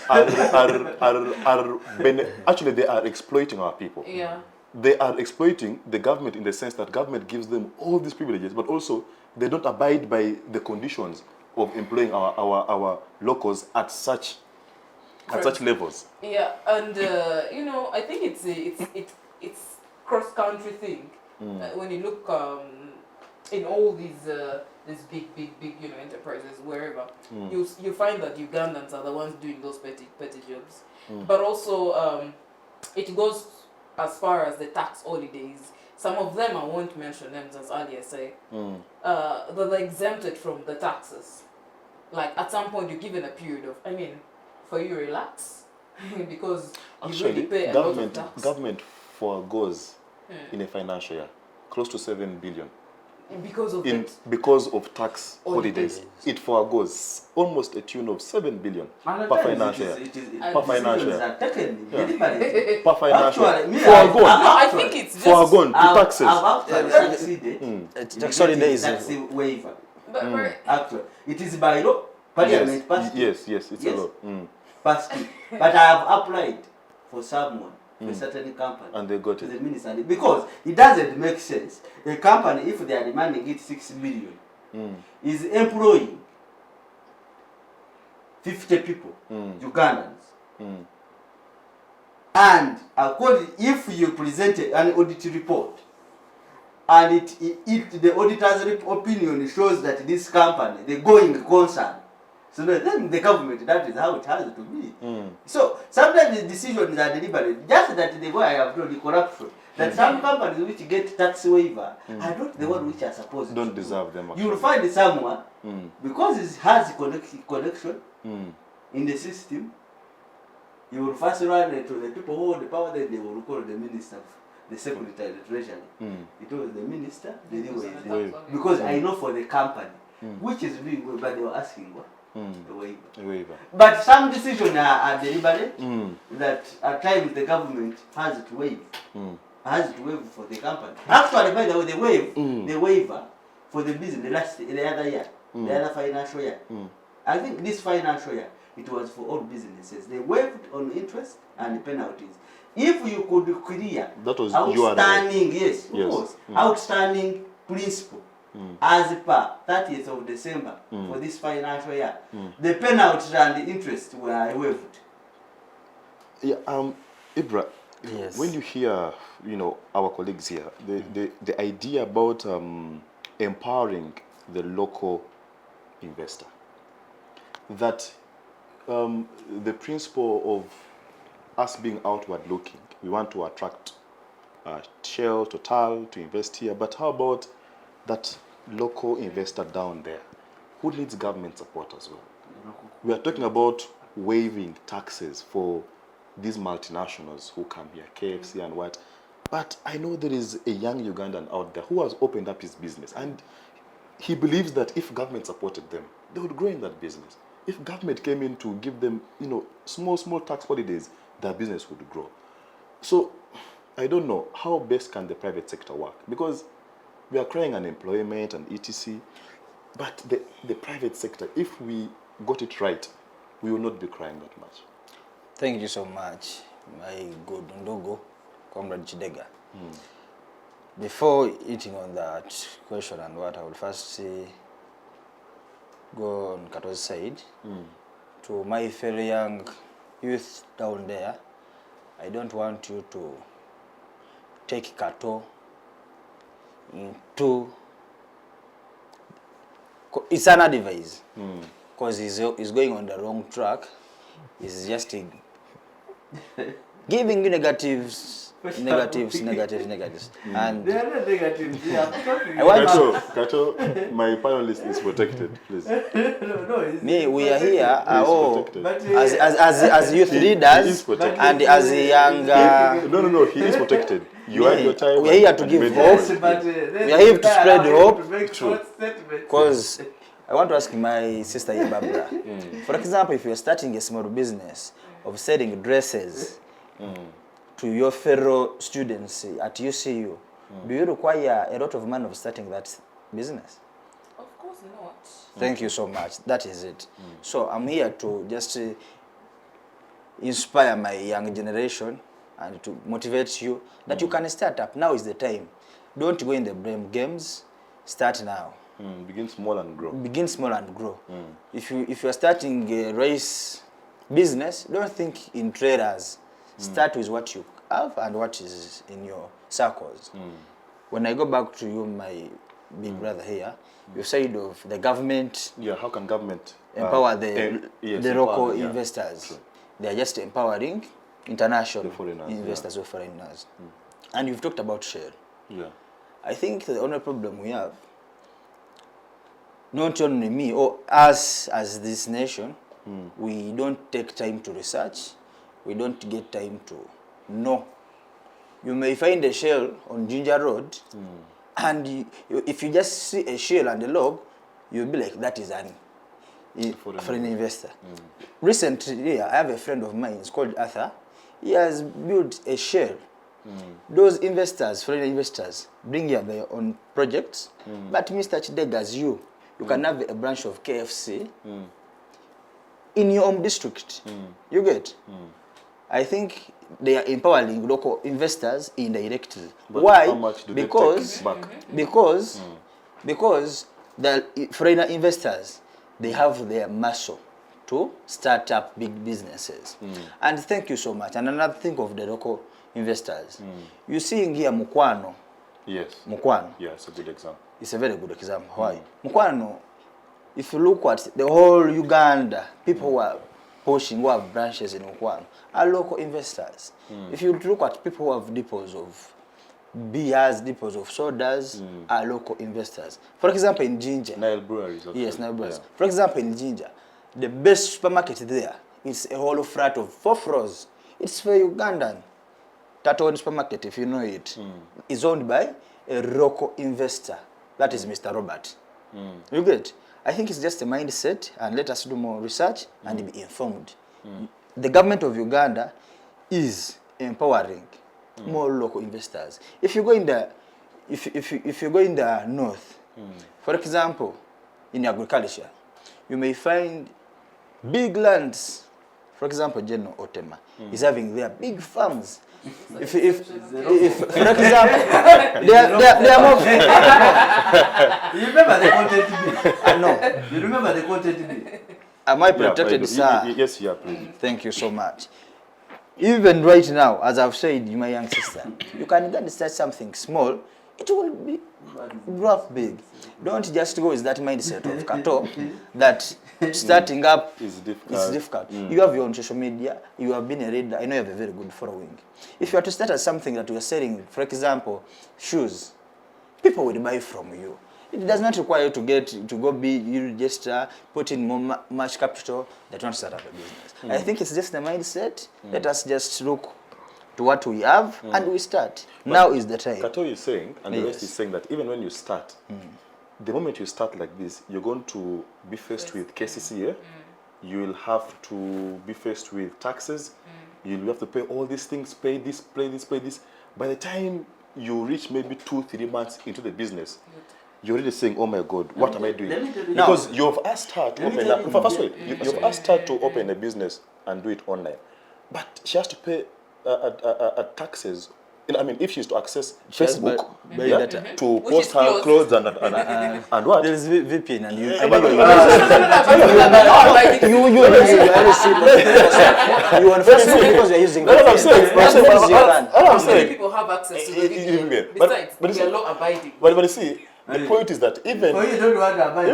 Speaker 1: actually they are exploiting our people.
Speaker 4: yeah.
Speaker 1: They are exploiting the government in the sense that government gives them all these privileges, but also they don't abide by the conditions of employing our locals at such levels.
Speaker 4: Yeah, and you know, I think it's cross country thing. When you look in all these big you know enterprises wherever, you find that Ugandans are the ones doing those petty jobs. But also it goes as far as the tax holidays. Some of them, I won't mention names as earlier say, they're exempted from the taxes. Like at some point you're given a period of, I mean, for you relax because you
Speaker 1: Actually,
Speaker 4: really pay a lot of tax.
Speaker 1: government forgoes in a financial year close to 7 billion
Speaker 4: Because of
Speaker 1: tax
Speaker 4: Holidays.
Speaker 1: holidays. It forgoes almost a tune of 7 billion
Speaker 2: And
Speaker 1: per
Speaker 2: at times
Speaker 1: financial year.
Speaker 2: decisions
Speaker 1: financial.
Speaker 2: are taken deliberately.
Speaker 1: Per financial
Speaker 2: Actually, me,
Speaker 1: forgone.
Speaker 4: I think it's just
Speaker 1: Forgone to taxes.
Speaker 2: I've actually succeeded.
Speaker 5: Tax holidays.
Speaker 2: Tax waiver.
Speaker 4: but
Speaker 2: Actually, it is by law. Parliament passed it.
Speaker 1: Yes, it's a
Speaker 2: Yes.
Speaker 1: law.
Speaker 2: Passed it. But I have applied for someone, for a certain company.
Speaker 1: And they got
Speaker 2: To
Speaker 1: it.
Speaker 2: the minister, because it doesn't make sense. A company, if they are demanding it 6 million, is employing 50 people, Ugandans. And according, if you present an audit report, and the auditor's opinion shows that this company, the going concern, so then the government, that is how it has to be. So sometimes the decisions are deliberate, just that the way I have told the corruption, that some companies which get tax waiver are not the one which are supposed
Speaker 1: Don't
Speaker 2: to
Speaker 1: deserve them.
Speaker 2: You will
Speaker 1: Actually.
Speaker 2: find someone, because it has connection in the system, you will first run it to the people who hold the power, then they will call the minister, the secretary, the treasury. It was the minister, the waiver. Because I know for the company, which is doing well, but they were asking what? The waiver.
Speaker 1: A waiver.
Speaker 2: But some decisions are deliberate, that at times the government has to waive. Has to waive for the company. Actually, by the way, the waiver for the business the other year, the other financial year. I think this financial year, it was for all businesses. They waived on interest and penalties. If you could clear
Speaker 1: That was
Speaker 2: outstanding, yes, of
Speaker 1: Yes.
Speaker 2: course, outstanding principle as per 30th of December for this financial year, the penalties and the interest were waived.
Speaker 1: Yeah, Ibra,
Speaker 5: Yes.
Speaker 1: when you hear, our colleagues here, the idea about empowering the local investor, that the principle of us being outward looking, we want to attract Shell, Total to invest here, but how about that local investor down there who needs government support as well? We are talking about waiving taxes for these multinationals who come here, KFC and what. But I know there is a young Ugandan out there who has opened up his business, and he believes that if government supported them, they would grow in that business. If government came in to give them, small tax holidays, their business would grow. So I don't know how best can the private sector work, because we are crying unemployment and etc. But the private sector, if we got it right, we will not be crying that much.
Speaker 5: Thank you so much, my good Ndogo, Comrade Kidega. Before eating on that question and what I would first say, go on Kato's side, to my fellow young youth down there, I don't want you to take Kato into It's an advice. Because he's going on the wrong track. He's just giving you negatives. And
Speaker 7: They are not negatives. They are talking.
Speaker 5: I want
Speaker 1: Kato, my panelist is protected, please.
Speaker 5: we are here
Speaker 1: protected.
Speaker 5: as youth
Speaker 1: He
Speaker 5: leaders
Speaker 1: is protected.
Speaker 5: and as a young.
Speaker 1: No, he is protected. You had your time.
Speaker 5: We are here to
Speaker 1: and
Speaker 5: give
Speaker 1: made
Speaker 5: hope.
Speaker 1: the
Speaker 7: But
Speaker 1: point.
Speaker 5: We are here to spread hope.
Speaker 1: True.
Speaker 5: Because I want to ask my sister here, Barbra. For example, if you're starting a small business of selling dresses to your fellow students at UCU, do you require a lot of money of starting that business?
Speaker 4: Of course not.
Speaker 5: Thank you so much. That is it. So I'm here to just inspire my young generation and to motivate you that you can start up. Now is the time. Don't go in the blame games. Start now.
Speaker 1: Begin small and grow.
Speaker 5: Begin small and grow. If you are starting a rice business, don't think in traders. Start with what you have and what is in your circles. When I go back to you, my big brother here, you said of the government
Speaker 1: Yeah, how can government
Speaker 5: empower the local
Speaker 1: yeah.
Speaker 5: investors.
Speaker 1: True.
Speaker 5: They are just empowering international
Speaker 1: The foreigners,
Speaker 5: investors or foreigners. And you've talked about share.
Speaker 1: Yeah.
Speaker 5: I think the only problem we have, not only me or us as this nation, we don't take time to research. We don't get time to know. You may find a shell on Jinja Road, and if you just see a shell and a log, you'll be like, that is an foreign investor. Recently, I have a friend of mine, it's called Arthur. He has built a shell. Those investors, foreign investors, bring here their own projects. But Mr. Kidega, you can have a branch of KFC in your own district. You get? I think they are empowering local investors indirectly.
Speaker 1: But
Speaker 5: Why?
Speaker 1: how much do
Speaker 5: Because
Speaker 1: they take back?
Speaker 5: because the foreign investors, they have their muscle to start up big businesses. And thank you so much. And another thing of the local investors. You see here Mukwano.
Speaker 1: Yes.
Speaker 5: Mukwano.
Speaker 1: Yeah, it's a good example.
Speaker 5: It's a very good example. Why? Mukwano, if you look at the whole Uganda, people who are pushing, who have branches in Mukwano, are local investors. If you look at people who have depots of beers, depots of sodas, are local investors. For example, in Jinja.
Speaker 1: Nile breweries. Okay.
Speaker 5: Yes, Nile breweries.
Speaker 1: Yeah.
Speaker 5: For example, in Jinja, the best supermarket there is a whole flat of 4 floors. It's for Ugandan. Kato supermarket, if you know it, is owned by a local investor. That is Mr. Robert. You get? I think it's just a mindset, and let us do more research and be informed. The government of Uganda is empowering more local investors. If you go in the, if you go in the north, for example, in agriculture, you may find big lands. For example, General Otema is having their big farms. If for example, they are more.
Speaker 7: You remember the content
Speaker 5: No.
Speaker 7: You remember the content
Speaker 5: Am I protected, sir?
Speaker 1: Yes, yeah, please.
Speaker 5: Thank you so much. Even right now, as I've said, my young sister, you can then start something small. It will be grow up big. Don't just go with that mindset of Kato that starting up
Speaker 1: It's difficult.
Speaker 5: is difficult. You have your own social media. You have been a reader. I know you have a very good following. If you are to start as something that you are selling, for example, shoes, people will buy from you. It does not require you to go big. You just put in much capital that want to start up a business. I think it's just the mindset. Let us just look to what we have and we start. But now is the time.
Speaker 1: Kato is saying, and the rest
Speaker 5: Yes.
Speaker 1: is saying that even when you start, the moment you start like this, you're going to be faced with KCCA. You will have to be faced with taxes. You'll have to pay all these things, pay this, pay this, pay this. By the time you reach maybe 2-3 months into the business, you're already saying, oh my God, what am I doing? Because you've asked her to open up, first way, you've asked her to open a business and do it online. But she has to pay taxes. I mean, if she's to access Facebook to
Speaker 4: Which
Speaker 1: post
Speaker 4: is
Speaker 1: her
Speaker 4: closed.
Speaker 1: clothes and what?
Speaker 5: There is VPN and you. You on Facebook because you're using.
Speaker 1: That's what I'm saying.
Speaker 4: How many people have access to the
Speaker 1: Even
Speaker 4: VPN?
Speaker 1: but
Speaker 4: Besides,
Speaker 1: you
Speaker 4: they
Speaker 1: see-
Speaker 4: are law abiding.
Speaker 1: But you see, the point is that even
Speaker 7: Oh, you don't want to buy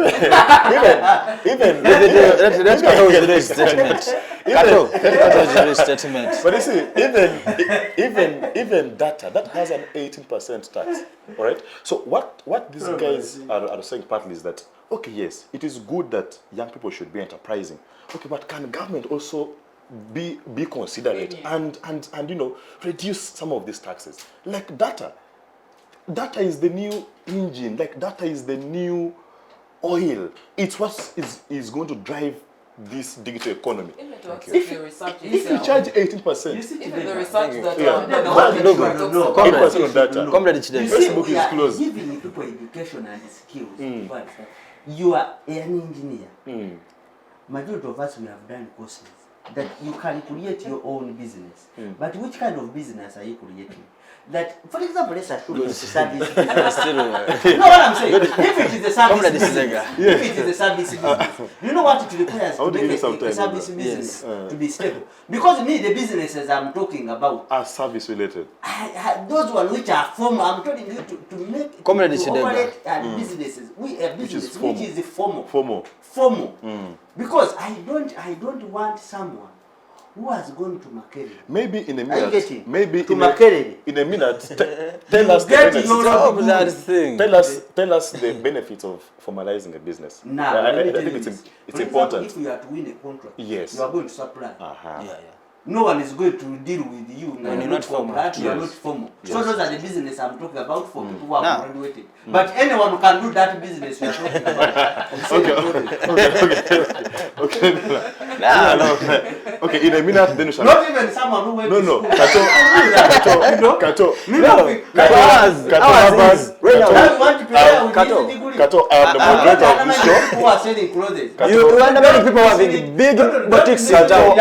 Speaker 1: even
Speaker 5: Let's Kato with the statement. Kato, let Kato statement.
Speaker 1: but you see, even data that has an 18% tax. All right. So what these guys are saying partly is that okay, yes, it is good that young people should be enterprising. Okay, but can government also be considerate and reduce some of these taxes? Like data is the new engine. Like data is the new oil. It's what is going to drive this digital economy.
Speaker 4: Even to access the research
Speaker 1: If you charge 18%,
Speaker 4: even the research that
Speaker 1: no, 8% of data.
Speaker 5: Comrade
Speaker 7: You
Speaker 5: Chidega.
Speaker 7: see,
Speaker 1: Facebook
Speaker 7: we
Speaker 1: is
Speaker 7: are
Speaker 1: closed.
Speaker 7: giving people education and skills. But you are an engineer. Majority of us, we have done courses that you can create your own business. But which kind of business are you creating? That, for example, let's assume it's a service. You know what I'm saying? If it is a service business, if it is a service business, you know what it requires to make a service business to be stable? Because me, the businesses I'm talking about
Speaker 1: are service related.
Speaker 7: those ones which are formal, I'm telling you to make
Speaker 5: Comrade
Speaker 7: to
Speaker 5: Chidega.
Speaker 7: operate businesses. We a business which is the formal. Because I don't want someone who has gone to Makerere.
Speaker 1: Maybe in a
Speaker 7: Are you
Speaker 1: minute.
Speaker 7: getting?
Speaker 1: Maybe
Speaker 7: To
Speaker 1: in a minute. Tell us the
Speaker 7: get
Speaker 1: benefits.
Speaker 7: your
Speaker 5: Stop that thing.
Speaker 1: Tell us the benefits of formalizing a business.
Speaker 7: Now,
Speaker 1: I
Speaker 7: let me
Speaker 1: think
Speaker 7: tell you
Speaker 1: it's
Speaker 7: this.
Speaker 1: it's
Speaker 7: For example,
Speaker 1: important.
Speaker 7: if you are to win a contract,
Speaker 1: Yes.
Speaker 7: you are going to supply.
Speaker 5: Yeah.
Speaker 7: No one is going to deal with you when
Speaker 5: you're not formal.
Speaker 7: You are
Speaker 1: Yes.
Speaker 7: not formal.
Speaker 1: Yes.
Speaker 7: So those are the business I'm talking about for people who are
Speaker 5: Now.
Speaker 7: graduated. But anyone who can do that business you are talking about.
Speaker 1: Okay, in a minute, then we shall.
Speaker 7: Not even someone who went to
Speaker 1: No.
Speaker 7: school.
Speaker 1: Kato.
Speaker 5: Ours. Right now.
Speaker 7: Now you want to prepare with
Speaker 5: Kato.
Speaker 7: this degree.
Speaker 1: Kato, I am the moderator of this show.
Speaker 7: People who are selling clothes.
Speaker 5: You wonder many people having big boutiques in town.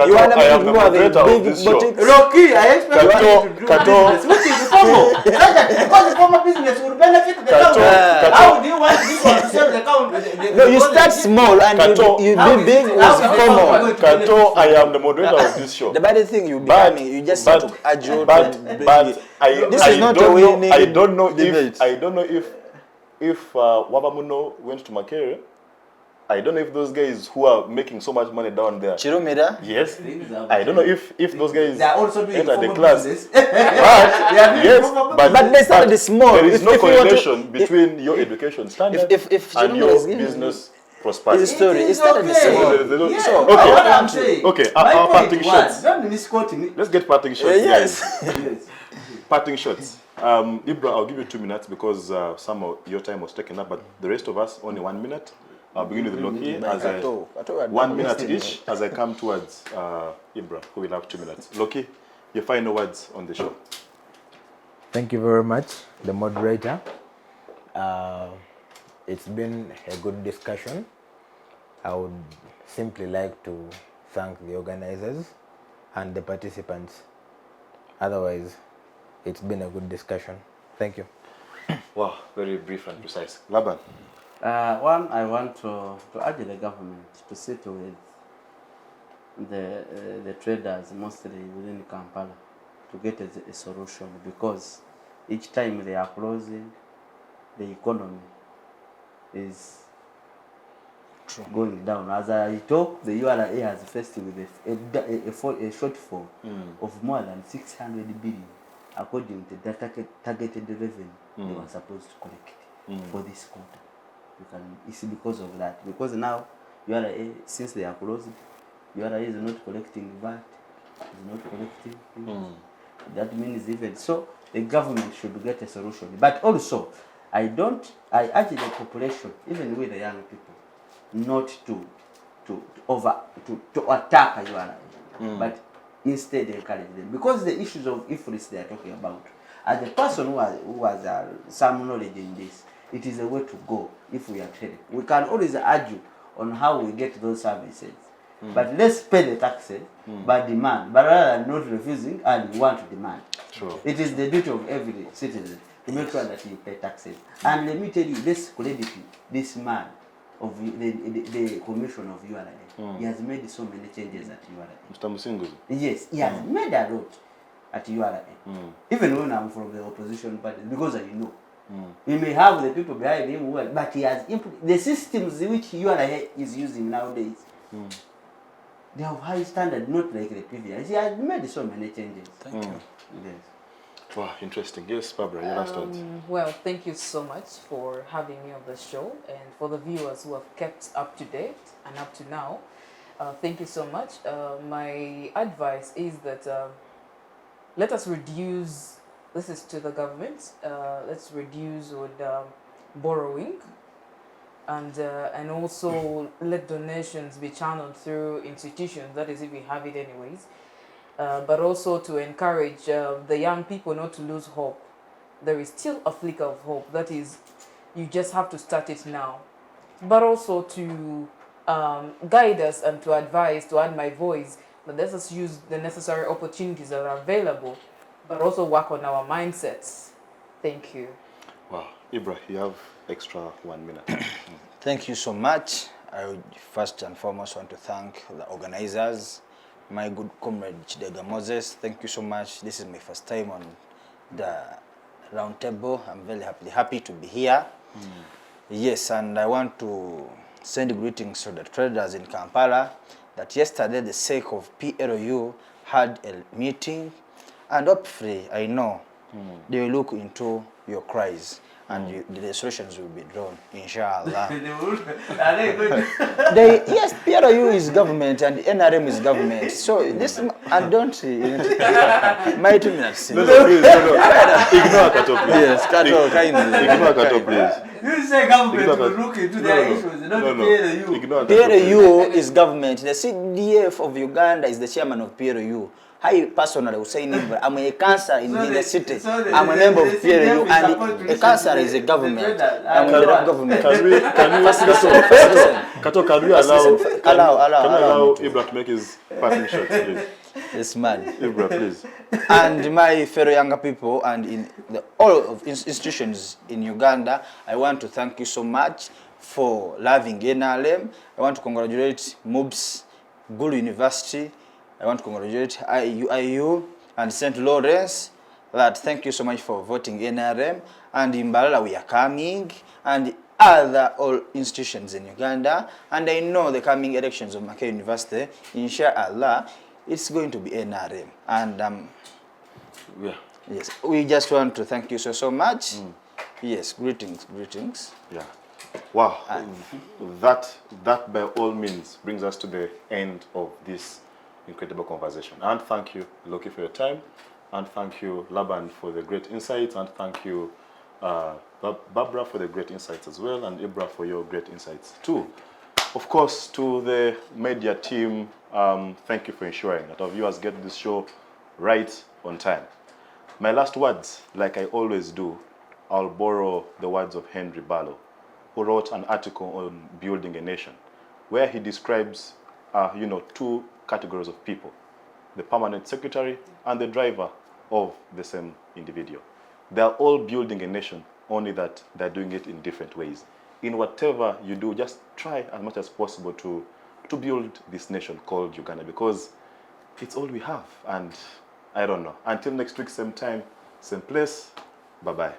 Speaker 5: You wonder
Speaker 1: I am
Speaker 5: many
Speaker 1: the
Speaker 5: people having
Speaker 1: moderator of
Speaker 5: big
Speaker 1: this show.
Speaker 5: boutiques.
Speaker 7: Loki, I expect you to do
Speaker 1: Kato.
Speaker 7: business, which is formal. Because the formal business will benefit the
Speaker 1: Kato.
Speaker 7: town. How do you want this one to sell the town?
Speaker 5: No, you start small and
Speaker 1: Kato.
Speaker 5: you
Speaker 7: How
Speaker 5: be
Speaker 7: is
Speaker 5: big
Speaker 7: it-
Speaker 5: with
Speaker 7: how is it
Speaker 5: formal.
Speaker 7: formal?
Speaker 1: Kato, I am the moderator of this show.
Speaker 5: The bad thing you
Speaker 1: But-
Speaker 5: becoming, you just have to adjure.
Speaker 1: But
Speaker 5: This
Speaker 1: I
Speaker 5: is not
Speaker 1: don't
Speaker 5: a
Speaker 1: know.
Speaker 5: winning
Speaker 1: I don't know
Speaker 5: debate.
Speaker 1: if Wabamuno went to Makerere. I don't know if those guys who are making so much money down there.
Speaker 5: Chiromira.
Speaker 1: Yes.
Speaker 7: Things are-
Speaker 1: I don't know if those guys
Speaker 7: They are also doing
Speaker 1: enter the
Speaker 7: formal
Speaker 1: class.
Speaker 7: business.
Speaker 1: But yes,
Speaker 5: But they started small.
Speaker 1: There is no
Speaker 5: If you want to-
Speaker 1: correlation between your education standard
Speaker 5: if
Speaker 1: and
Speaker 5: Chiromira
Speaker 1: your
Speaker 5: is giving
Speaker 1: business
Speaker 5: His
Speaker 1: prosperity.
Speaker 5: story. It started
Speaker 7: okay.
Speaker 5: small.
Speaker 7: Yeah,
Speaker 1: So,
Speaker 7: what
Speaker 1: okay.
Speaker 7: I'm saying.
Speaker 1: Okay,
Speaker 7: My
Speaker 1: our
Speaker 7: point
Speaker 1: parting
Speaker 7: was,
Speaker 1: shots.
Speaker 7: don't misquote me.
Speaker 1: Let's get parting shots.
Speaker 5: Yes.
Speaker 1: guys.
Speaker 7: Yes.
Speaker 1: Parting shots. Ibra, I'll give you 2 minutes because some of your time was taken up, but the rest of us only 1 minute. I'll begin with Loki as I,
Speaker 5: Kato had
Speaker 1: 1
Speaker 5: done
Speaker 1: minute
Speaker 5: yesterday.
Speaker 1: each as I come towards Ibra, who will have 2 minutes. Loki, your final words on the show.
Speaker 3: Thank you very much, the moderator. It's been a good discussion. I would simply like to thank the organizers and the participants. Otherwise, it's been a good discussion. Thank you.
Speaker 1: Wow, very brief and precise. Laban.
Speaker 2: One, I want to urge the government to sit with the traders, mostly within Kampala, to get a solution, because each time they are closing, the economy is going down. As I talk, the URA has faced with a shortfall of more than 600 billion, according to the targeted revenue they were supposed to collect for this quarter. It's because of that. Because now URA, since they are closed, URA is not collecting VAT, is not collecting. That means even so, the government should get a solution. But also, I urge the population, even with the young people, not to attack URA, but instead encourage them, because the issues of influence they are talking about. As a person who has some knowledge in this, it is a way to go if we are trading. We can always argue on how we get those services, but let's pay the taxes by demand, but rather than not refusing and we want to demand.
Speaker 1: Sure.
Speaker 2: It is the duty of every citizen to make sure that he pay taxes. And let me tell you, let's credit this man of the commission of URA. He has made so many changes at URA.
Speaker 1: Mr. Musinguzi.
Speaker 2: Yes, he has made a lot at URA. Even when I'm from the opposition party, because I know
Speaker 7: He may have the people behind him, but he has the systems which you and I is using nowadays. They have high standard, not like the previous. He has made so many changes.
Speaker 5: Thank you.
Speaker 7: Yes.
Speaker 1: Wow, interesting. Yes, Barbara, your last words.
Speaker 4: Well, thank you so much for having me on the show, and for the viewers who have kept up to date and up to now. Thank you so much. My advice is that let us reduce, this is to the government, let's reduce with borrowing, and also let donations be channeled through institutions, that is if we have it anyways, but also to encourage the young people not to lose hope. There is still a flicker of hope, that is, you just have to start it now, but also to guide us and to advise, to add my voice, that let us use the necessary opportunities that are available, but also work on our mindsets. Thank you.
Speaker 1: Wow, Ibra, you have extra 1 minute.
Speaker 5: Thank you so much. I would first and foremost want to thank the organizers, my good comrade Kidega Moses. Thank you so much. This is my first time on the round table. I'm very happy to be here. Yes, and I want to send greetings to the traders in Kampala that yesterday the sake of PLU had a meeting, and hopefully I know they will look into your cries and the solutions will be drawn, inshallah. Yes, PRU is government and NRM is government. So this, I don't my 2 minutes.
Speaker 1: No, please, no. Ignore Kato, please.
Speaker 5: Yes, Kato, kindly.
Speaker 1: Ignore Kato, please.
Speaker 7: You say government will look into their issues, not PLU.
Speaker 1: Ignore Kato, please.
Speaker 5: PRU is government. The CDF of Uganda is the chairman of PRU. I personally, Hussein Ibra, I'm a councillor in the city. I'm a member of PRU, and a councillor is a government. I'm a government.
Speaker 1: Can we Kato, can we allow Ibra to make his passing shots, please?
Speaker 5: Yes, man.
Speaker 1: Ibra, please.
Speaker 5: And my fellow younger people and in all of institutions in Uganda, I want to thank you so much for loving NRM. I want to congratulate MUBS, Gulu University. I want to congratulate IU and St. Lawrence. Thank you so much for voting NRM. And in Mbalala we are coming, and other all institutions in Uganda. And I know the coming elections of Mackay University, inshallah, it's going to be NRM. And yes, we just want to thank you so much. Yes, greetings.
Speaker 1: Yeah. Wow. That by all means brings us to the end of this incredible conversation. And thank you, Loki, for your time. And thank you, Laban, for the great insights. And thank you, Barbra, for the great insights as well. And Ibra, for your great insights too. Of course, to the media team, thank you for ensuring that our viewers get this show right on time. My last words, like I always do, I'll borrow the words of Henry Barlow, who wrote an article on building a nation, where he describes, two categories of people: the permanent secretary and the driver of the same individual. They are all building a nation, only that they're doing it in different ways. In whatever you do, just try as much as possible to build this nation called Uganda, because it's all we have. And I don't know. Until next week, same time, same place. Bye-bye.